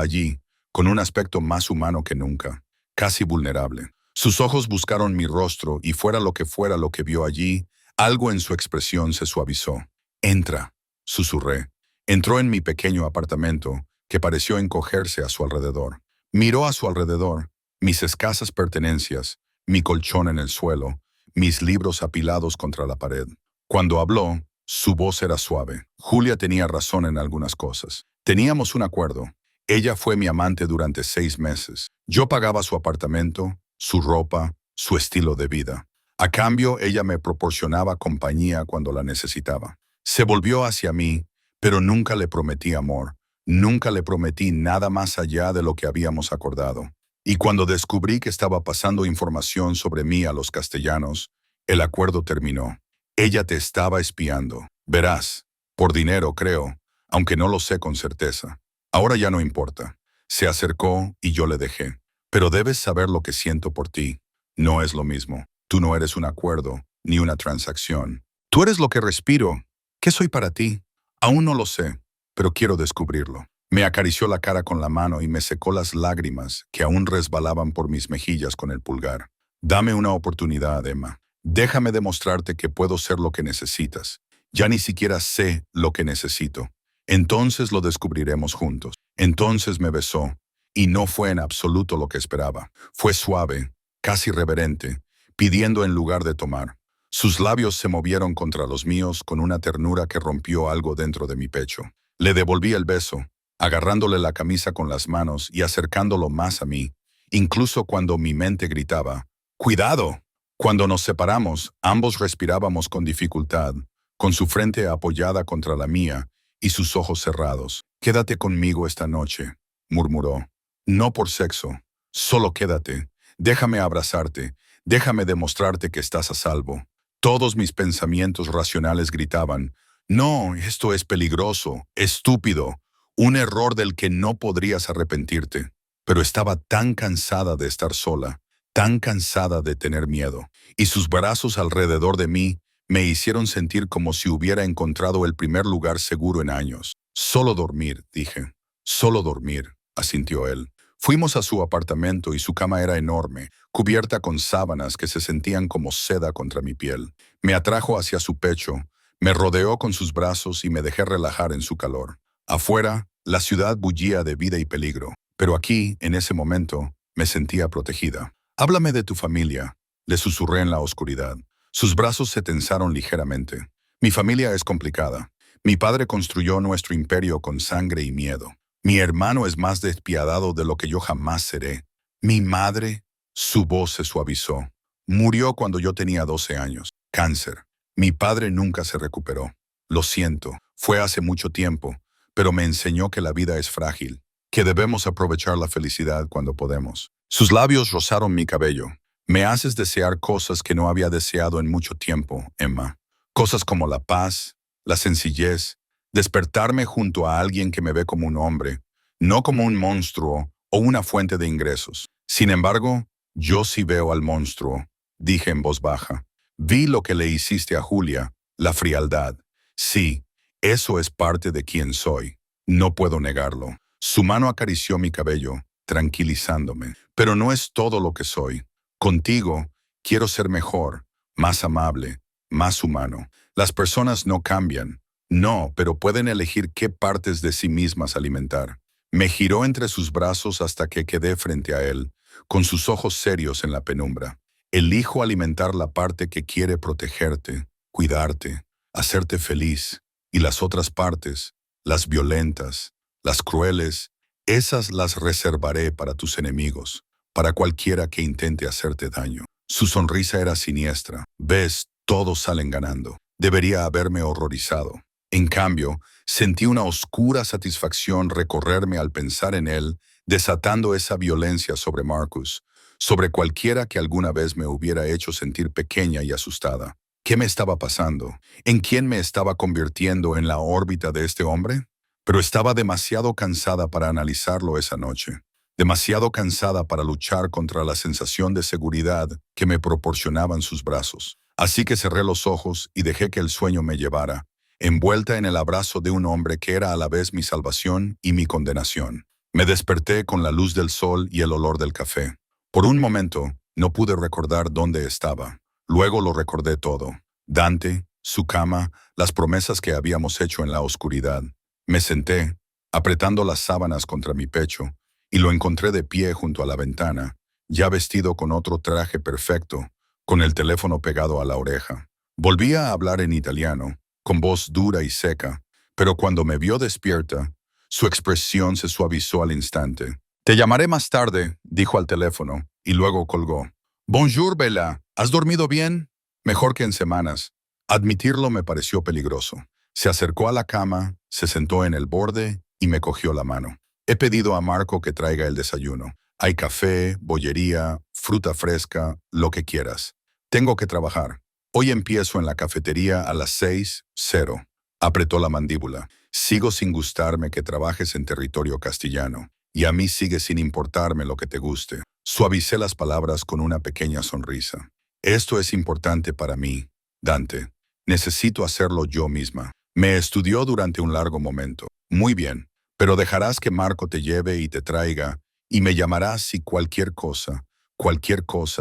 allí, con un aspecto más humano que nunca, casi vulnerable. Sus ojos buscaron mi rostro y fuera lo que vio allí, algo en su expresión se suavizó. Entra, susurré. Entró en mi pequeño apartamento, que pareció encogerse a su alrededor. Miró a su alrededor, mis escasas pertenencias, mi colchón en el suelo, mis libros apilados contra la pared. Cuando habló, su voz era suave. Julia tenía razón en algunas cosas. Teníamos un acuerdo. Ella fue mi amante durante 6 meses. Yo pagaba su apartamento, su ropa, su estilo de vida. A cambio, ella me proporcionaba compañía cuando la necesitaba. Se volvió hacia mí, pero nunca le prometí amor. Nunca le prometí nada más allá de lo que habíamos acordado. Y cuando descubrí que estaba pasando información sobre mí a los castellanos, el acuerdo terminó. Ella te estaba espiando. Verás, por dinero creo, aunque no lo sé con certeza. Ahora ya no importa. Se acercó y yo le dejé. Pero debes saber lo que siento por ti. No es lo mismo. Tú no eres un acuerdo, ni una transacción. Tú eres lo que respiro. ¿Qué soy para ti? Aún no lo sé, pero quiero descubrirlo. Me acarició la cara con la mano y me secó las lágrimas que aún resbalaban por mis mejillas con el pulgar. Dame una oportunidad, Emma. Déjame demostrarte que puedo ser lo que necesitas. Ya ni siquiera sé lo que necesito. Entonces lo descubriremos juntos. Entonces me besó, y no fue en absoluto lo que esperaba. Fue suave, casi reverente, pidiendo en lugar de tomar. Sus labios se movieron contra los míos con una ternura que rompió algo dentro de mi pecho. Le devolví el beso, agarrándole la camisa con las manos y acercándolo más a mí, incluso cuando mi mente gritaba, ¡cuidado! Cuando nos separamos, ambos respirábamos con dificultad, con su frente apoyada contra la mía y sus ojos cerrados. «Quédate conmigo esta noche», murmuró. «No por sexo, solo quédate. Déjame abrazarte, déjame demostrarte que estás a salvo». Todos mis pensamientos racionales gritaban, «No, esto es peligroso, estúpido, un error del que no podrías arrepentirte». Pero estaba tan cansada de estar sola, tan cansada de tener miedo, y sus brazos alrededor de mí me hicieron sentir como si hubiera encontrado el primer lugar seguro en años. «Solo dormir», dije. «Solo dormir», asintió él. Fuimos a su apartamento y su cama era enorme, cubierta con sábanas que se sentían como seda contra mi piel. Me atrajo hacia su pecho, Me rodeó con sus brazos y me dejé relajar en su calor. Afuera, la ciudad bullía de vida y peligro, pero aquí, en ese momento, me sentía protegida. Háblame de tu familia, le susurré en la oscuridad. Sus brazos se tensaron ligeramente. Mi familia es complicada. Mi padre construyó nuestro imperio con sangre y miedo. Mi hermano es más despiadado de lo que yo jamás seré. Mi madre, su voz se suavizó. Murió cuando yo tenía 12 años. Cáncer. Mi padre nunca se recuperó. Lo siento, fue hace mucho tiempo, pero me enseñó que la vida es frágil, que debemos aprovechar la felicidad cuando podemos. Sus labios rozaron mi cabello. Me haces desear cosas que no había deseado en mucho tiempo, Emma. Cosas como la paz, la sencillez, despertarme junto a alguien que me ve como un hombre, no como un monstruo o una fuente de ingresos. Sin embargo, yo sí veo al monstruo, dije en voz baja. Vi lo que le hiciste a Julia, la frialdad. Sí, eso es parte de quien soy. No puedo negarlo. Su mano acarició mi cabello, tranquilizándome. Pero no es todo lo que soy. Contigo, quiero ser mejor, más amable, más humano. Las personas no cambian. No, pero pueden elegir qué partes de sí mismas alimentar. Me giró entre sus brazos hasta que quedé frente a él, con sus ojos serios en la penumbra. Elijo alimentar la parte que quiere protegerte, cuidarte, hacerte feliz, y las otras partes, las violentas, las crueles, esas las reservaré para tus enemigos, para cualquiera que intente hacerte daño. Su sonrisa era siniestra. Ves, todos salen ganando. Debería haberme horrorizado. En cambio, sentí una oscura satisfacción recorrerme al pensar en él, desatando esa violencia sobre Marcus, sobre cualquiera que alguna vez me hubiera hecho sentir pequeña y asustada. ¿Qué me estaba pasando? ¿En quién me estaba convirtiendo en la órbita de este hombre? Pero estaba demasiado cansada para analizarlo esa noche. Demasiado cansada para luchar contra la sensación de seguridad que me proporcionaban sus brazos. Así que cerré los ojos y dejé que el sueño me llevara, envuelta en el abrazo de un hombre que era a la vez mi salvación y mi condenación. Me desperté con la luz del sol y el olor del café. Por un momento, no pude recordar dónde estaba. Luego lo recordé todo. Dante, su cama, las promesas que habíamos hecho en la oscuridad. Me senté, apretando las sábanas contra mi pecho, y lo encontré de pie junto a la ventana, ya vestido con otro traje perfecto, con el teléfono pegado a la oreja. Volvía a hablar en italiano, con voz dura y seca, pero cuando me vio despierta, su expresión se suavizó al instante. Te llamaré más tarde, dijo al teléfono, y luego colgó. Bonjour, Bella. ¿Has dormido bien? Mejor que en semanas. Admitirlo me pareció peligroso. Se acercó a la cama, se sentó en el borde y me cogió la mano. He pedido a Marco que traiga el desayuno. Hay café, bollería, fruta fresca, lo que quieras. Tengo que trabajar. Hoy empiezo en la cafetería a las 6:00. Apretó la mandíbula. Sigo sin gustarme que trabajes en territorio castellano. Y a mí sigue sin importarme lo que te guste. Suavicé las palabras con una pequeña sonrisa. Esto es importante para mí, Dante. Necesito hacerlo yo misma. Me estudió durante un largo momento. Muy bien, pero dejarás que Marco te lleve y te traiga, y me llamarás si cualquier cosa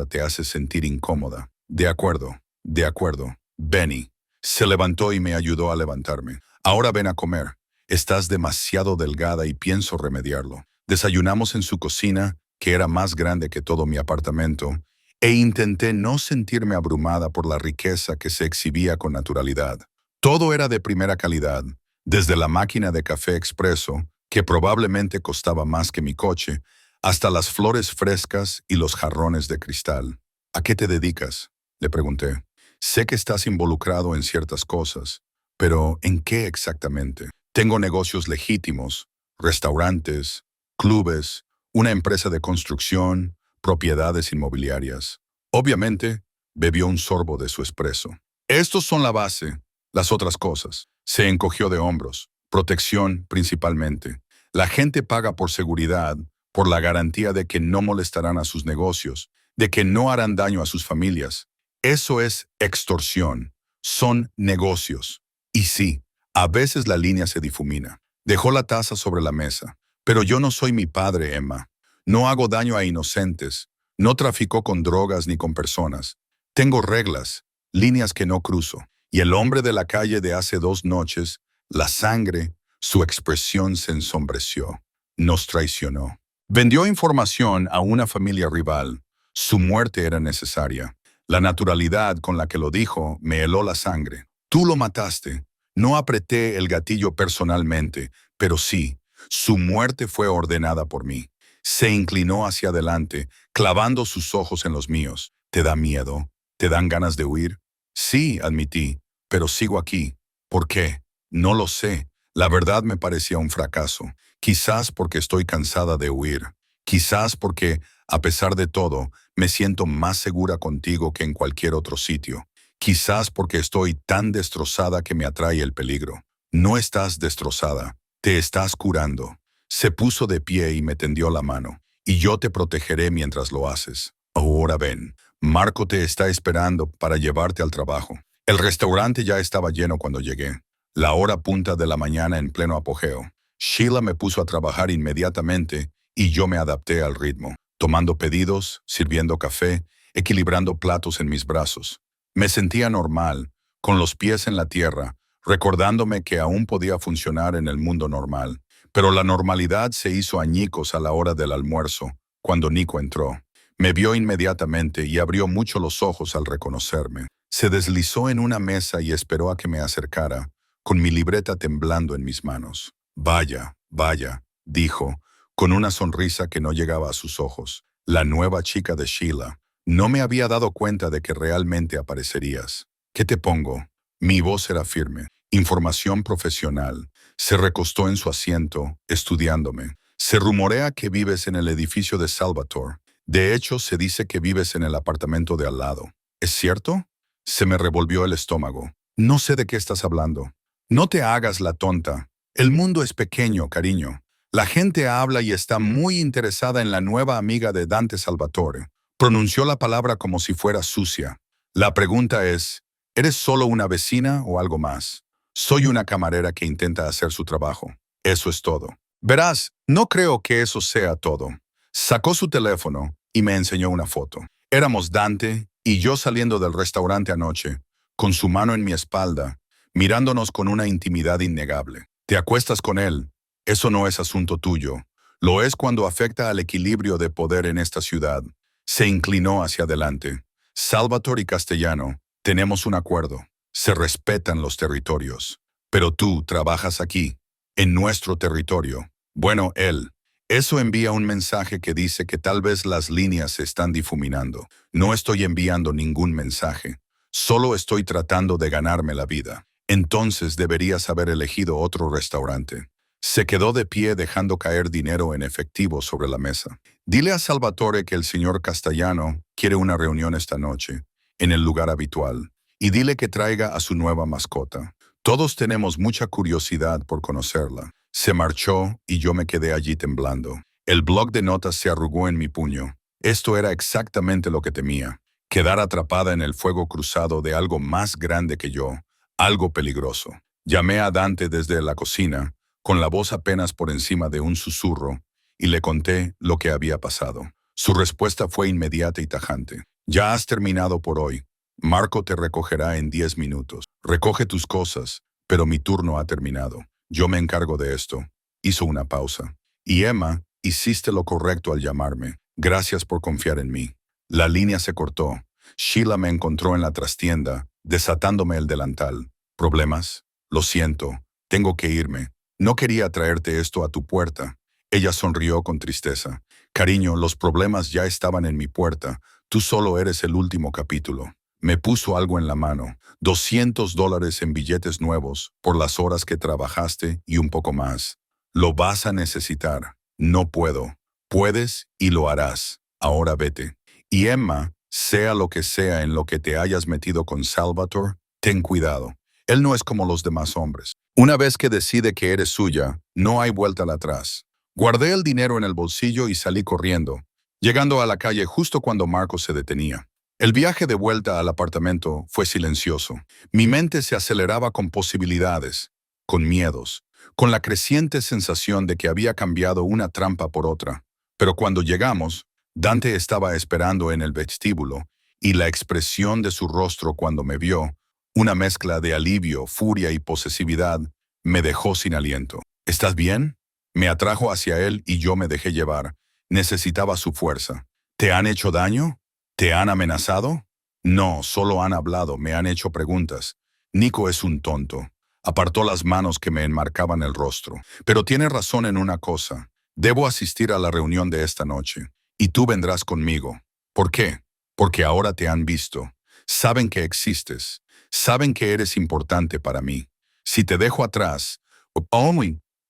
te hace sentir incómoda. De acuerdo, de acuerdo. Benny. Se levantó y me ayudó a levantarme. Ahora ven a comer. Estás demasiado delgada y pienso remediarlo. Desayunamos en su cocina, que era más grande que todo mi apartamento, e intenté no sentirme abrumada por la riqueza que se exhibía con naturalidad. Todo era de primera calidad, desde la máquina de café expreso, que probablemente costaba más que mi coche, hasta las flores frescas y los jarrones de cristal. ¿A qué te dedicas?, le pregunté. Sé que estás involucrado en ciertas cosas, pero ¿en qué exactamente? Tengo negocios legítimos, restaurantes, clubes, una empresa de construcción, propiedades inmobiliarias. Obviamente, bebió un sorbo de su espresso. Estos son la base, las otras cosas. Se encogió de hombros. Protección, principalmente. La gente paga por seguridad, por la garantía de que no molestarán a sus negocios, de que no harán daño a sus familias. Eso es extorsión. Son negocios. Y sí, a veces la línea se difumina. Dejó la taza sobre la mesa. Pero yo no soy mi padre, Emma. No hago daño a inocentes. No trafico con drogas ni con personas. Tengo reglas, líneas que no cruzo. Y el hombre de la calle de hace 2 noches, la sangre, su expresión se ensombreció. Nos traicionó. Vendió información a una familia rival. Su muerte era necesaria. La naturalidad con la que lo dijo me heló la sangre. Tú lo mataste. No apreté el gatillo personalmente, pero sí, su muerte fue ordenada por mí. Se inclinó hacia adelante, clavando sus ojos en los míos. ¿Te da miedo? ¿Te dan ganas de huir? Sí, admití, pero sigo aquí. ¿Por qué? No lo sé. La verdad me parecía un fracaso. Quizás porque estoy cansada de huir. Quizás porque, a pesar de todo, me siento más segura contigo que en cualquier otro sitio. Quizás porque estoy tan destrozada que me atrae el peligro. No estás destrozada, te estás curando. Se puso de pie y me tendió la mano. Y yo te protegeré mientras lo haces. Ahora ven, Marco te está esperando para llevarte al trabajo. El restaurante ya estaba lleno cuando llegué. La hora punta de la mañana en pleno apogeo. Sheila me puso a trabajar inmediatamente y yo me adapté al ritmo, tomando pedidos, sirviendo café, equilibrando platos en mis brazos. Me sentía normal, con los pies en la tierra, recordándome que aún podía funcionar en el mundo normal. Pero la normalidad se hizo añicos a la hora del almuerzo, cuando Nico entró. Me vio inmediatamente y abrió mucho los ojos al reconocerme. Se deslizó en una mesa y esperó a que me acercara, con mi libreta temblando en mis manos. Vaya, vaya, dijo, con una sonrisa que no llegaba a sus ojos. La nueva chica de Sheila. No me había dado cuenta de que realmente aparecerías. ¿Qué te pongo? Mi voz era firme. Información profesional. Se recostó en su asiento, estudiándome. Se rumorea que vives en el edificio de Salvatore. De hecho, se dice que vives en el apartamento de al lado. ¿Es cierto? Se me revolvió el estómago. No sé de qué estás hablando. No te hagas la tonta. El mundo es pequeño, cariño. La gente habla y está muy interesada en la nueva amiga de Dante Salvatore. Pronunció la palabra como si fuera sucia. La pregunta es, ¿eres solo una vecina o algo más? Soy una camarera que intenta hacer su trabajo. Eso es todo. Verás, no creo que eso sea todo. Sacó su teléfono y me enseñó una foto. Éramos Dante y yo saliendo del restaurante anoche, con su mano en mi espalda, mirándonos con una intimidad innegable. Te acuestas con él. Eso no es asunto tuyo. Lo es cuando afecta al equilibrio de poder en esta ciudad. Se inclinó hacia adelante. Salvatore y Castellano, tenemos un acuerdo. Se respetan los territorios. Pero tú trabajas aquí, en nuestro territorio. Bueno, él. Eso envía un mensaje que dice que tal vez las líneas se están difuminando. No estoy enviando ningún mensaje. Solo estoy tratando de ganarme la vida. Entonces deberías haber elegido otro restaurante. Se quedó de pie dejando caer dinero en efectivo sobre la mesa. Dile a Salvatore que el señor Castellano quiere una reunión esta noche, en el lugar habitual, y dile que traiga a su nueva mascota. Todos tenemos mucha curiosidad por conocerla. Se marchó y yo me quedé allí temblando. El bloc de notas se arrugó en mi puño. Esto era exactamente lo que temía. Quedar atrapada en el fuego cruzado de algo más grande que yo, algo peligroso. Llamé a Dante desde la cocina, con la voz apenas por encima de un susurro, y le conté lo que había pasado. Su respuesta fue inmediata y tajante. Ya has terminado por hoy. Marco te recogerá en 10 minutos. Recoge tus cosas, pero mi turno ha terminado. Yo me encargo de esto. Hizo una pausa. Y Emma, hiciste lo correcto al llamarme. Gracias por confiar en mí. La línea se cortó. Sheila me encontró en la trastienda, desatándome el delantal. ¿Problemas? Lo siento. Tengo que irme. No quería traerte esto a tu puerta. Ella sonrió con tristeza. Cariño, los problemas ya estaban en mi puerta. Tú solo eres el último capítulo. Me puso algo en la mano. $200 en billetes nuevos por las horas que trabajaste y un poco más. Lo vas a necesitar. No puedo. Puedes y lo harás. Ahora vete. Y Emma, sea lo que sea en lo que te hayas metido con Salvatore, ten cuidado. Él no es como los demás hombres. Una vez que decide que eres suya, no hay vuelta atrás. Guardé el dinero en el bolsillo y salí corriendo, llegando a la calle justo cuando Marco se detenía. El viaje de vuelta al apartamento fue silencioso. Mi mente se aceleraba con posibilidades, con miedos, con la creciente sensación de que había cambiado una trampa por otra. Pero cuando llegamos, Dante estaba esperando en el vestíbulo, y la expresión de su rostro cuando me vio Una mezcla de alivio, furia y posesividad me dejó sin aliento. ¿Estás bien? Me atrajo hacia él y yo me dejé llevar. Necesitaba su fuerza. ¿Te han hecho daño? ¿Te han amenazado? No, solo han hablado, me han hecho preguntas. Nico es un tonto. Apartó las manos que me enmarcaban el rostro. Pero tiene razón en una cosa. Debo asistir a la reunión de esta noche. Y tú vendrás conmigo. ¿Por qué? Porque ahora te han visto. Saben que existes. Saben que eres importante para mí. Si te dejo atrás,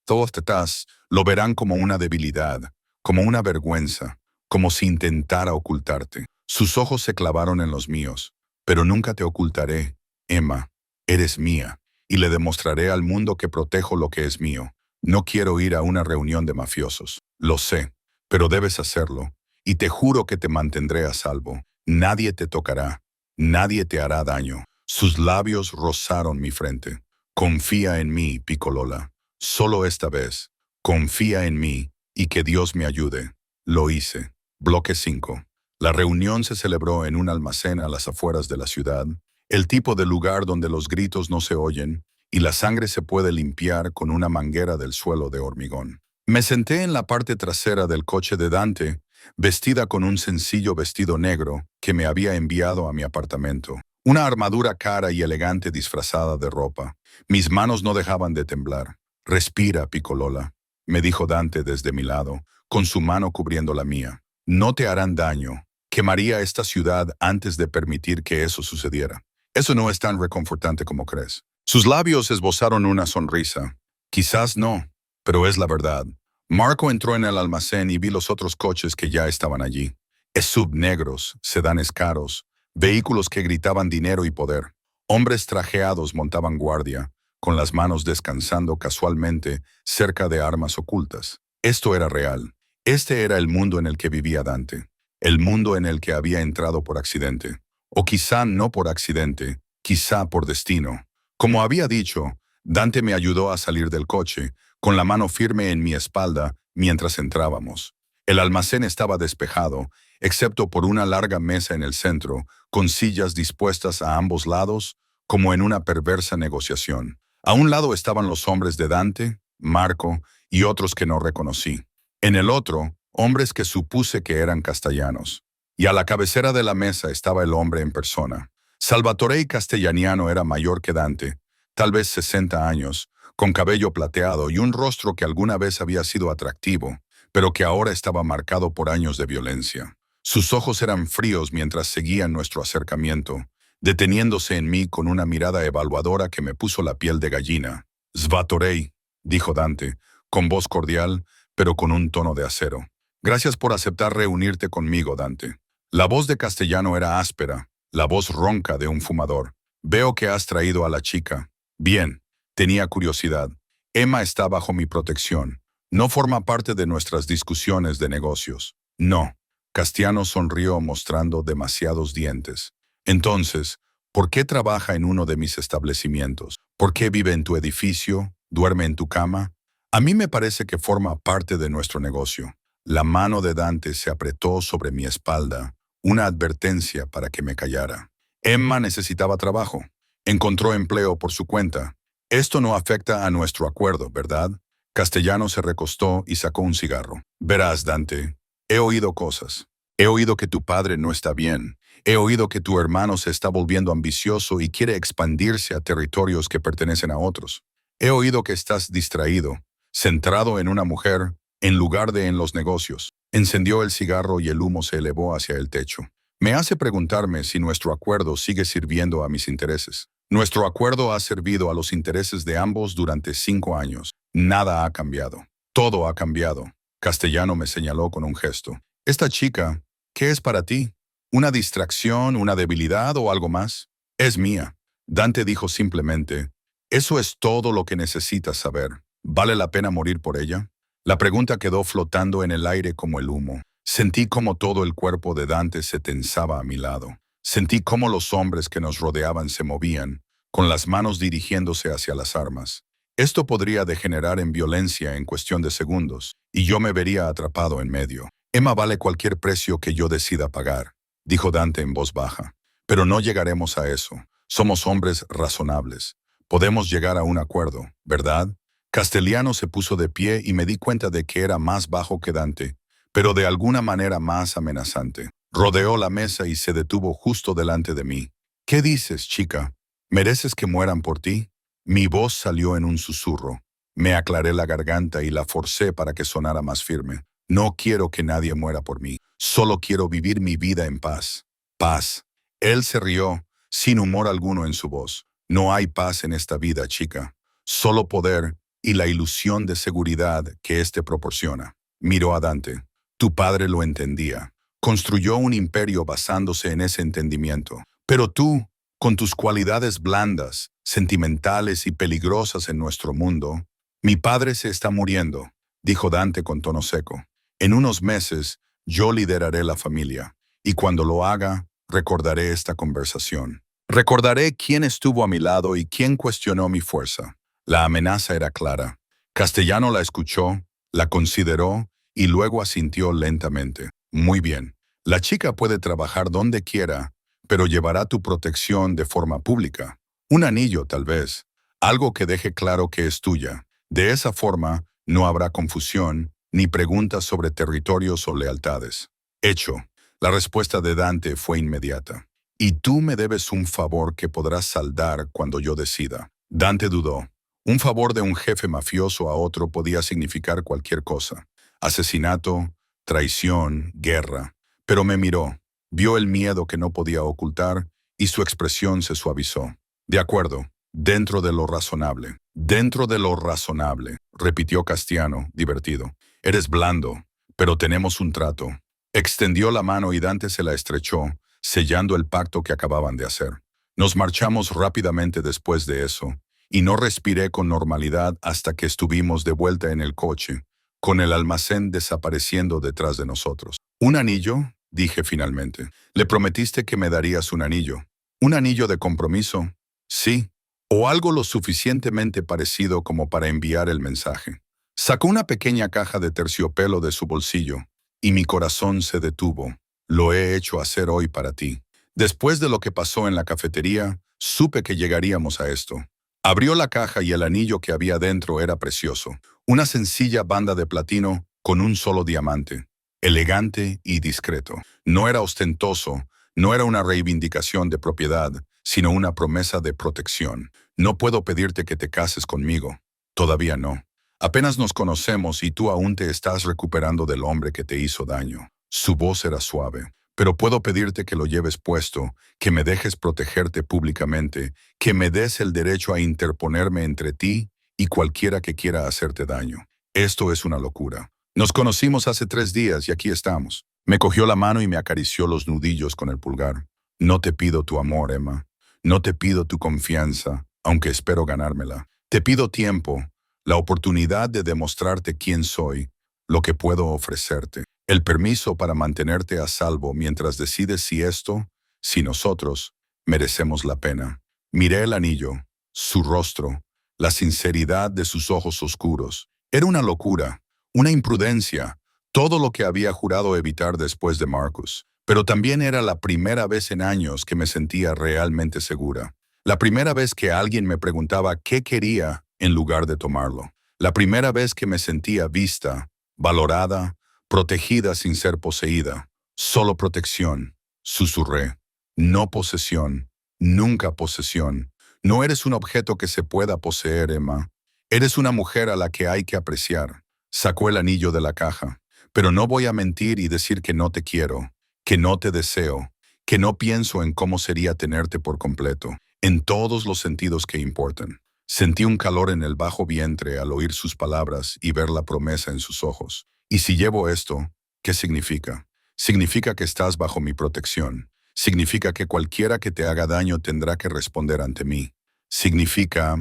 todos detrás, lo verán como una debilidad, como una vergüenza, como si intentara ocultarte. Sus ojos se clavaron en los míos. Pero nunca te ocultaré, Emma. Eres mía. Y le demostraré al mundo que protejo lo que es mío. No quiero ir a una reunión de mafiosos. Lo sé, pero debes hacerlo. Y te juro que te mantendré a salvo. Nadie te tocará. Nadie te hará daño. Sus labios rozaron mi frente. Confía en mí, Piccolola. Solo esta vez. Confía en mí y que Dios me ayude. Lo hice. Bloque 5. La reunión se celebró en un almacén a las afueras de la ciudad, el tipo de lugar donde los gritos no se oyen y la sangre se puede limpiar con una manguera del suelo de hormigón. Me senté en la parte trasera del coche de Dante, vestida con un sencillo vestido negro que me había enviado a mi apartamento. Una armadura cara y elegante disfrazada de ropa. Mis manos no dejaban de temblar. Respira, Piccolola, me dijo Dante desde mi lado, con su mano cubriendo la mía. No te harán daño. Quemaría esta ciudad antes de permitir que eso sucediera. Eso no es tan reconfortante como crees. Sus labios esbozaron una sonrisa. Quizás no, pero es la verdad. Marco entró en el almacén y vi los otros coches que ya estaban allí. SUV negros, sedanes caros, vehículos que gritaban dinero y poder. Hombres trajeados montaban guardia, con las manos descansando casualmente cerca de armas ocultas. Esto era real. Este era el mundo en el que vivía Dante. El mundo en el que había entrado por accidente. O quizá no por accidente, quizá por destino. Como había dicho, Dante me ayudó a salir del coche, con la mano firme en mi espalda mientras entrábamos. El almacén estaba despejado, excepto por una larga mesa en el centro, con sillas dispuestas a ambos lados, como en una perversa negociación. A un lado estaban los hombres de Dante, Marco y otros que no reconocí. En el otro, hombres que supuse que eran castellanos. Y a la cabecera de la mesa estaba el hombre en persona. Salvatore Castellaniano era mayor que Dante, tal vez 60 años, con cabello plateado y un rostro que alguna vez había sido atractivo, pero que ahora estaba marcado por años de violencia. Sus ojos eran fríos mientras seguían nuestro acercamiento, deteniéndose en mí con una mirada evaluadora que me puso la piel de gallina. «Salvatore», dijo Dante, con voz cordial, pero con un tono de acero. «Gracias por aceptar reunirte conmigo, Dante». La voz de Castellano era áspera, la voz ronca de un fumador. «Veo que has traído a la chica». «Bien». Tenía curiosidad. «Emma está bajo mi protección. No forma parte de nuestras discusiones de negocios». «No». Castellano sonrió mostrando demasiados dientes. «Entonces, ¿por qué trabaja en uno de mis establecimientos? ¿Por qué vive en tu edificio? ¿Duerme en tu cama?» «A mí me parece que forma parte de nuestro negocio». La mano de Dante se apretó sobre mi espalda, una advertencia para que me callara. Emma necesitaba trabajo. Encontró empleo por su cuenta. Esto no afecta a nuestro acuerdo, ¿verdad? Castellano se recostó y sacó un cigarro. Verás, Dante, he oído cosas. He oído que tu padre no está bien. He oído que tu hermano se está volviendo ambicioso y quiere expandirse a territorios que pertenecen a otros. He oído que estás distraído, centrado en una mujer, en lugar de en los negocios. Encendió el cigarro y el humo se elevó hacia el techo. Me hace preguntarme si nuestro acuerdo sigue sirviendo a mis intereses. Nuestro acuerdo ha servido a los intereses de ambos durante 5 años. Nada ha cambiado. Todo ha cambiado. Castellano me señaló con un gesto. Esta chica, ¿qué es para ti? ¿Una distracción, una debilidad o algo más? Es mía. Dante dijo simplemente, eso es todo lo que necesitas saber. ¿Vale la pena morir por ella? La pregunta quedó flotando en el aire como el humo. Sentí cómo todo el cuerpo de Dante se tensaba a mi lado. Sentí cómo los hombres que nos rodeaban se movían, con las manos dirigiéndose hacia las armas. Esto podría degenerar en violencia en cuestión de segundos, y yo me vería atrapado en medio. Emma vale cualquier precio que yo decida pagar, dijo Dante en voz baja. Pero no llegaremos a eso. Somos hombres razonables. Podemos llegar a un acuerdo, ¿verdad? Castellano se puso de pie y me di cuenta de que era más bajo que Dante, pero de alguna manera más amenazante. Rodeó la mesa y se detuvo justo delante de mí. ¿Qué dices, chica? ¿Mereces que mueran por ti? Mi voz salió en un susurro. Me aclaré la garganta y la forcé para que sonara más firme. No quiero que nadie muera por mí. Solo quiero vivir mi vida en paz. Paz. Él se rió, sin humor alguno en su voz. No hay paz en esta vida, chica. Solo poder y la ilusión de seguridad que éste proporciona. Miró a Dante. Tu padre lo entendía. Construyó un imperio basándose en ese entendimiento. Pero tú, con tus cualidades blandas, sentimentales y peligrosas en nuestro mundo, mi padre se está muriendo, dijo Dante con tono seco. En unos meses, yo lideraré la familia, y cuando lo haga, recordaré esta conversación. Recordaré quién estuvo a mi lado y quién cuestionó mi fuerza. La amenaza era clara. Castellano la escuchó, la consideró y luego asintió lentamente. Muy bien. La chica puede trabajar donde quiera, pero llevará tu protección de forma pública. Un anillo, tal vez. Algo que deje claro que es tuya. De esa forma, no habrá confusión ni preguntas sobre territorios o lealtades. Hecho. La respuesta de Dante fue inmediata. Y tú me debes un favor que podrás saldar cuando yo decida. Dante dudó. Un favor de un jefe mafioso a otro podía significar cualquier cosa. Asesinato, traición, guerra. Pero me miró, vio el miedo que no podía ocultar y su expresión se suavizó. De acuerdo, dentro de lo razonable. Dentro de lo razonable, repitió Castiano, divertido. Eres blando, pero tenemos un trato. Extendió la mano y Dante se la estrechó, sellando el pacto que acababan de hacer. Nos marchamos rápidamente después de eso, y no respiré con normalidad hasta que estuvimos de vuelta en el coche, con el almacén desapareciendo detrás de nosotros. ¿Un anillo?, dije finalmente. Le prometiste que me darías un anillo. ¿Un anillo de compromiso? Sí. O algo lo suficientemente parecido como para enviar el mensaje. Sacó una pequeña caja de terciopelo de su bolsillo, y mi corazón se detuvo. Lo he hecho hacer hoy para ti. Después de lo que pasó en la cafetería, supe que llegaríamos a esto. Abrió la caja y el anillo que había dentro era precioso. Una sencilla banda de platino con un solo diamante. Elegante y discreto. No era ostentoso, no era una reivindicación de propiedad, sino una promesa de protección. No puedo pedirte que te cases conmigo. Todavía no. Apenas nos conocemos y tú aún te estás recuperando del hombre que te hizo daño. Su voz era suave. Pero puedo pedirte que lo lleves puesto, que me dejes protegerte públicamente, que me des el derecho a interponerme entre ti y cualquiera que quiera hacerte daño. Esto es una locura. Nos conocimos hace 3 días y aquí estamos. Me cogió la mano y me acarició los nudillos con el pulgar. No te pido tu amor, Emma. No te pido tu confianza, aunque espero ganármela. Te pido tiempo, la oportunidad de demostrarte quién soy, lo que puedo ofrecerte. El permiso para mantenerte a salvo mientras decides si nosotros, merecemos la pena. Miré el anillo, su rostro, la sinceridad de sus ojos oscuros. Era una locura, una imprudencia, todo lo que había jurado evitar después de Marcus. Pero también era la primera vez en años que me sentía realmente segura. La primera vez que alguien me preguntaba qué quería en lugar de tomarlo. La primera vez que me sentía vista, valorada, protegida sin ser poseída. Solo protección, susurré. No posesión, nunca posesión. No eres un objeto que se pueda poseer, Emma. Eres una mujer a la que hay que apreciar. Sacó el anillo de la caja. Pero no voy a mentir y decir que no te quiero, que no te deseo, que no pienso en cómo sería tenerte por completo, en todos los sentidos que importan. Sentí un calor en el bajo vientre al oír sus palabras y ver la promesa en sus ojos. Y si llevo esto, ¿qué significa? Significa que estás bajo mi protección. Significa que cualquiera que te haga daño tendrá que responder ante mí. Significa...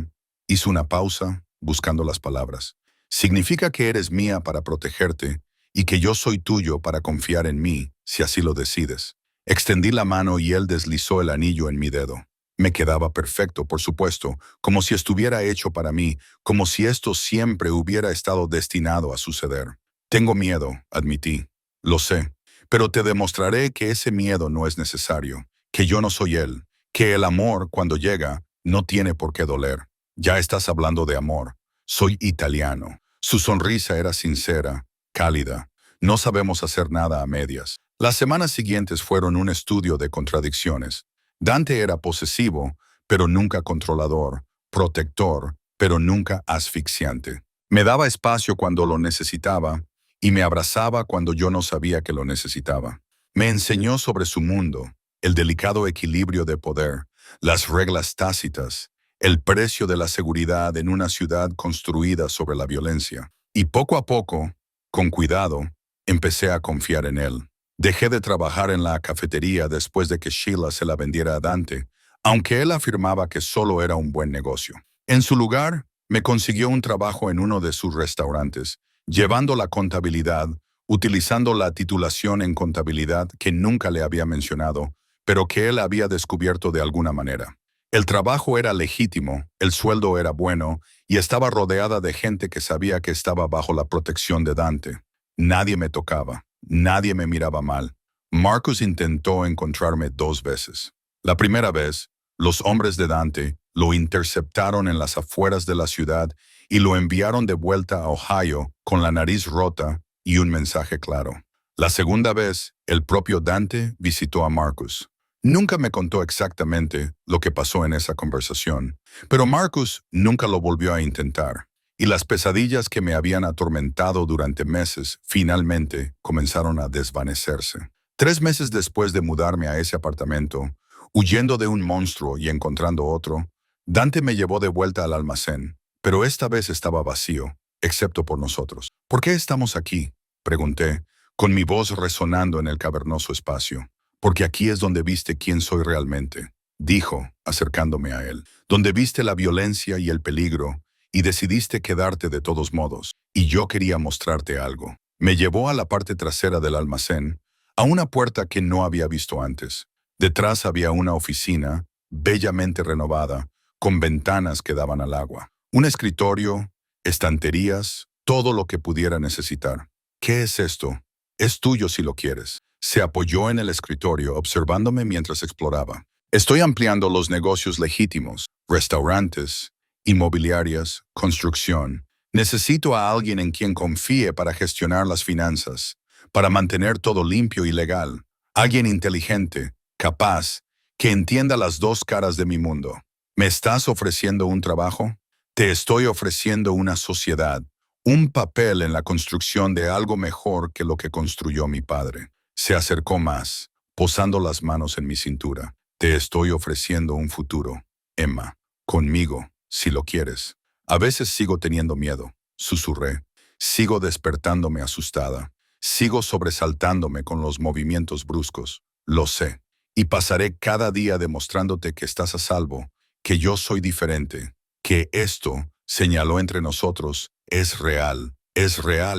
Hizo una pausa, buscando las palabras. Significa que eres mía para protegerte y que yo soy tuyo para confiar en mí, si así lo decides. Extendí la mano y él deslizó el anillo en mi dedo. Me quedaba perfecto, por supuesto, como si estuviera hecho para mí, como si esto siempre hubiera estado destinado a suceder. Tengo miedo, admití. Lo sé, pero te demostraré que ese miedo no es necesario, que yo no soy él, que el amor, cuando llega, no tiene por qué doler. Ya estás hablando de amor. Soy italiano. Su sonrisa era sincera, cálida. No sabemos hacer nada a medias. Las semanas siguientes fueron un estudio de contradicciones. Dante era posesivo, pero nunca controlador, protector, pero nunca asfixiante. Me daba espacio cuando lo necesitaba y me abrazaba cuando yo no sabía que lo necesitaba. Me enseñó sobre su mundo, el delicado equilibrio de poder, las reglas tácitas, el precio de la seguridad en una ciudad construida sobre la violencia. Y poco a poco, con cuidado, empecé a confiar en él. Dejé de trabajar en la cafetería después de que Sheila se la vendiera a Dante, aunque él afirmaba que solo era un buen negocio. En su lugar, me consiguió un trabajo en uno de sus restaurantes, llevando la contabilidad, utilizando la titulación en contabilidad que nunca le había mencionado, pero que él había descubierto de alguna manera. El trabajo era legítimo, el sueldo era bueno, y estaba rodeada de gente que sabía que estaba bajo la protección de Dante. Nadie me tocaba, nadie me miraba mal. Marcus intentó encontrarme 2 veces. La primera vez, los hombres de Dante lo interceptaron en las afueras de la ciudad y lo enviaron de vuelta a Ohio con la nariz rota y un mensaje claro. La segunda vez, el propio Dante visitó a Marcus. Nunca me contó exactamente lo que pasó en esa conversación, pero Marcus nunca lo volvió a intentar, y las pesadillas que me habían atormentado durante meses finalmente comenzaron a desvanecerse. 3 meses después de mudarme a ese apartamento, huyendo de un monstruo y encontrando otro, Dante me llevó de vuelta al almacén, pero esta vez estaba vacío, excepto por nosotros. ¿Por qué estamos aquí?, pregunté, con mi voz resonando en el cavernoso espacio. Porque aquí es donde viste quién soy realmente, dijo, acercándome a él. Donde viste la violencia y el peligro, y decidiste quedarte de todos modos. Y yo quería mostrarte algo. Me llevó a la parte trasera del almacén, a una puerta que no había visto antes. Detrás había una oficina, bellamente renovada, con ventanas que daban al agua. Un escritorio, estanterías, todo lo que pudiera necesitar. ¿Qué es esto? Es tuyo si lo quieres. Se apoyó en el escritorio observándome mientras exploraba. Estoy ampliando los negocios legítimos, restaurantes, inmobiliarias, construcción. Necesito a alguien en quien confíe para gestionar las finanzas, para mantener todo limpio y legal. Alguien inteligente, capaz, que entienda las 2 caras de mi mundo. ¿Me estás ofreciendo un trabajo? Te estoy ofreciendo una sociedad, un papel en la construcción de algo mejor que lo que construyó mi padre. Se acercó más, posando las manos en mi cintura. Te estoy ofreciendo un futuro, Emma. Conmigo, si lo quieres. A veces sigo teniendo miedo, susurré. Sigo despertándome asustada. Sigo sobresaltándome con los movimientos bruscos. Lo sé. Y pasaré cada día demostrándote que estás a salvo, que yo soy diferente, que esto, señaló entre nosotros, es real,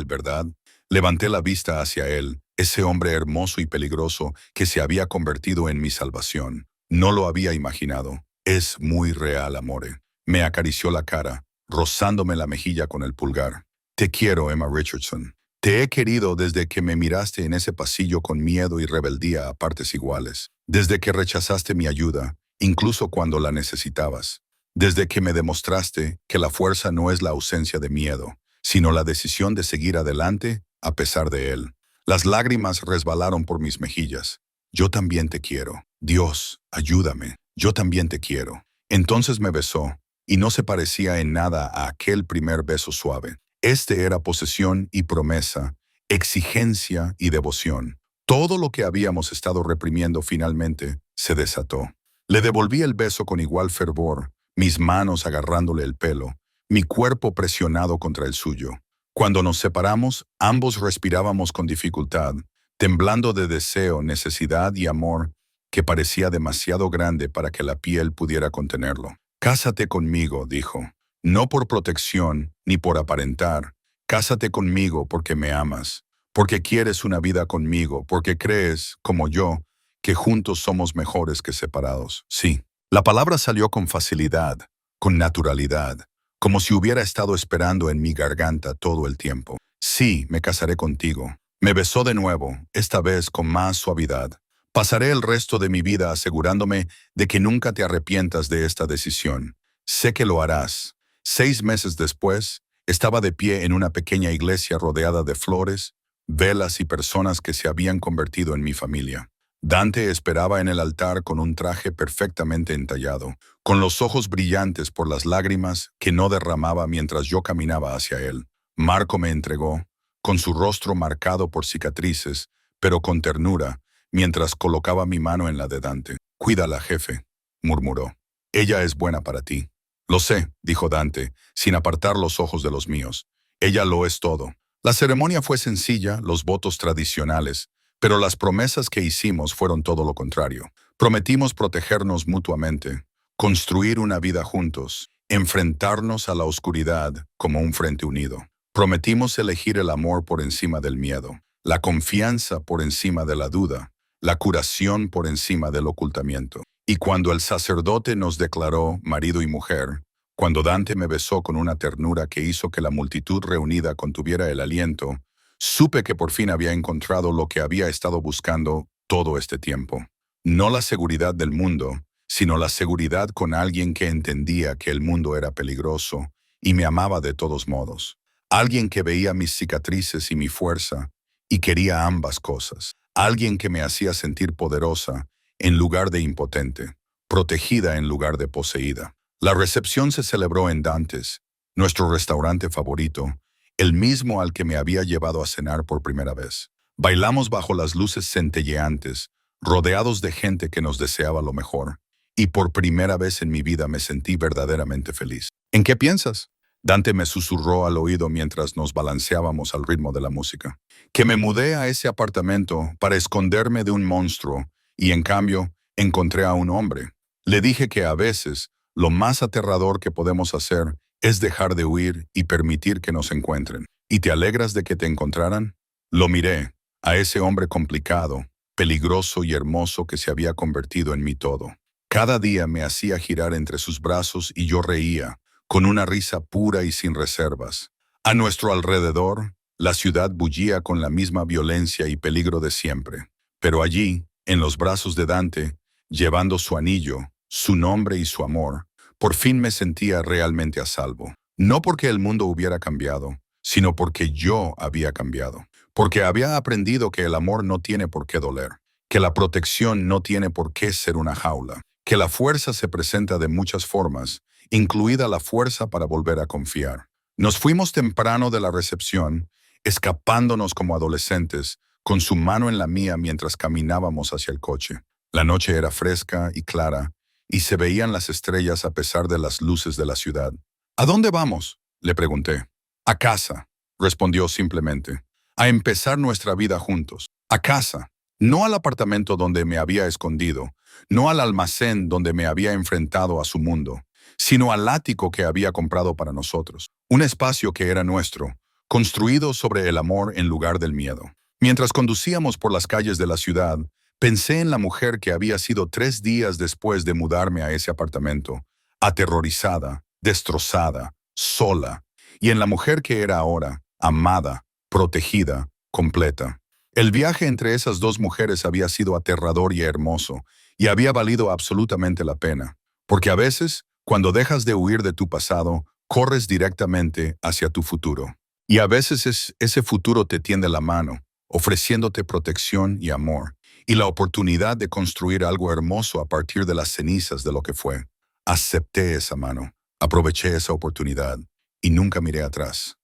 ¿verdad? Levanté la vista hacia él, ese hombre hermoso y peligroso que se había convertido en mi salvación. No lo había imaginado. Es muy real, amore. Me acarició la cara, rozándome la mejilla con el pulgar. Te quiero, Emma Richardson. Te he querido desde que me miraste en ese pasillo con miedo y rebeldía a partes iguales. Desde que rechazaste mi ayuda, incluso cuando la necesitabas. Desde que me demostraste que la fuerza no es la ausencia de miedo, sino la decisión de seguir adelante a pesar de él. Las lágrimas resbalaron por mis mejillas. Yo también te quiero. Dios, ayúdame. Yo también te quiero. Entonces me besó, y no se parecía en nada a aquel primer beso suave. Este era posesión y promesa, exigencia y devoción. Todo lo que habíamos estado reprimiendo finalmente se desató. Le devolví el beso con igual fervor, mis manos agarrándole el pelo, mi cuerpo presionado contra el suyo. Cuando nos separamos, ambos respirábamos con dificultad, temblando de deseo, necesidad y amor que parecía demasiado grande para que la piel pudiera contenerlo. Cásate conmigo, dijo. No por protección ni por aparentar. Cásate conmigo porque me amas, porque quieres una vida conmigo, porque crees, como yo, que juntos somos mejores que separados. Sí. La palabra salió con facilidad, con naturalidad, como si hubiera estado esperando en mi garganta todo el tiempo. Sí, me casaré contigo. Me besó de nuevo, esta vez con más suavidad, Pasaré el resto de mi vida asegurándome de que nunca te arrepientas de esta decisión. Sé que lo harás. 6 meses después, estaba de pie en una pequeña iglesia rodeada de flores, velas y personas que se habían convertido en mi familia. Dante esperaba en el altar con un traje perfectamente entallado, con los ojos brillantes por las lágrimas que no derramaba mientras yo caminaba hacia él. Marco me entregó, con su rostro marcado por cicatrices, pero con ternura, mientras colocaba mi mano en la de Dante. «Cuídala, jefe», murmuró. «Ella es buena para ti». «Lo sé», dijo Dante, sin apartar los ojos de los míos. «Ella lo es todo». La ceremonia fue sencilla, los votos tradicionales, pero las promesas que hicimos fueron todo lo contrario. Prometimos protegernos mutuamente, construir una vida juntos, enfrentarnos a la oscuridad como un frente unido. Prometimos elegir el amor por encima del miedo, la confianza por encima de la duda, la curación por encima del ocultamiento. Y cuando el sacerdote nos declaró marido y mujer, cuando Dante me besó con una ternura que hizo que la multitud reunida contuviera el aliento, supe que por fin había encontrado lo que había estado buscando todo este tiempo. No la seguridad del mundo, sino la seguridad con alguien que entendía que el mundo era peligroso y me amaba de todos modos. Alguien que veía mis cicatrices y mi fuerza y quería ambas cosas. Alguien que me hacía sentir poderosa en lugar de impotente, protegida en lugar de poseída. La recepción se celebró en Dante's, nuestro restaurante favorito, el mismo al que me había llevado a cenar por primera vez. Bailamos bajo las luces centelleantes, rodeados de gente que nos deseaba lo mejor, y por primera vez en mi vida me sentí verdaderamente feliz. ¿En qué piensas?, Dante me susurró al oído mientras nos balanceábamos al ritmo de la música. Que me mudé a ese apartamento para esconderme de un monstruo, y en cambio encontré a un hombre. Le dije que a veces lo más aterrador que podemos hacer es dejar de huir y permitir que nos encuentren. ¿Y te alegras de que te encontraran? Lo miré, a ese hombre complicado, peligroso y hermoso que se había convertido en mi todo. Cada día me hacía girar entre sus brazos y yo reía, con una risa pura y sin reservas. A nuestro alrededor, la ciudad bullía con la misma violencia y peligro de siempre. Pero allí, en los brazos de Dante, llevando su anillo, su nombre y su amor, por fin me sentía realmente a salvo. No porque el mundo hubiera cambiado, sino porque yo había cambiado. Porque había aprendido que el amor no tiene por qué doler, que la protección no tiene por qué ser una jaula, que la fuerza se presenta de muchas formas, incluida la fuerza para volver a confiar. Nos fuimos temprano de la recepción, escapándonos como adolescentes, con su mano en la mía mientras caminábamos hacia el coche. La noche era fresca y clara, y se veían las estrellas a pesar de las luces de la ciudad. ¿A dónde vamos?, le pregunté. A casa, respondió simplemente. A empezar nuestra vida juntos. A casa, no al apartamento donde me había escondido, no al almacén donde me había enfrentado a su mundo, sino al ático que había comprado para nosotros. Un espacio que era nuestro, construido sobre el amor en lugar del miedo. Mientras conducíamos por las calles de la ciudad, pensé en la mujer que había sido 3 días después de mudarme a ese apartamento, aterrorizada, destrozada, sola, y en la mujer que era ahora, amada, protegida, completa. El viaje entre esas dos mujeres había sido aterrador y hermoso, y había valido absolutamente la pena, porque a veces, cuando dejas de huir de tu pasado, corres directamente hacia tu futuro. Y a veces ese futuro te tiende la mano, ofreciéndote protección y amor, y la oportunidad de construir algo hermoso a partir de las cenizas de lo que fue. Acepté esa mano, aproveché esa oportunidad, y nunca miré atrás.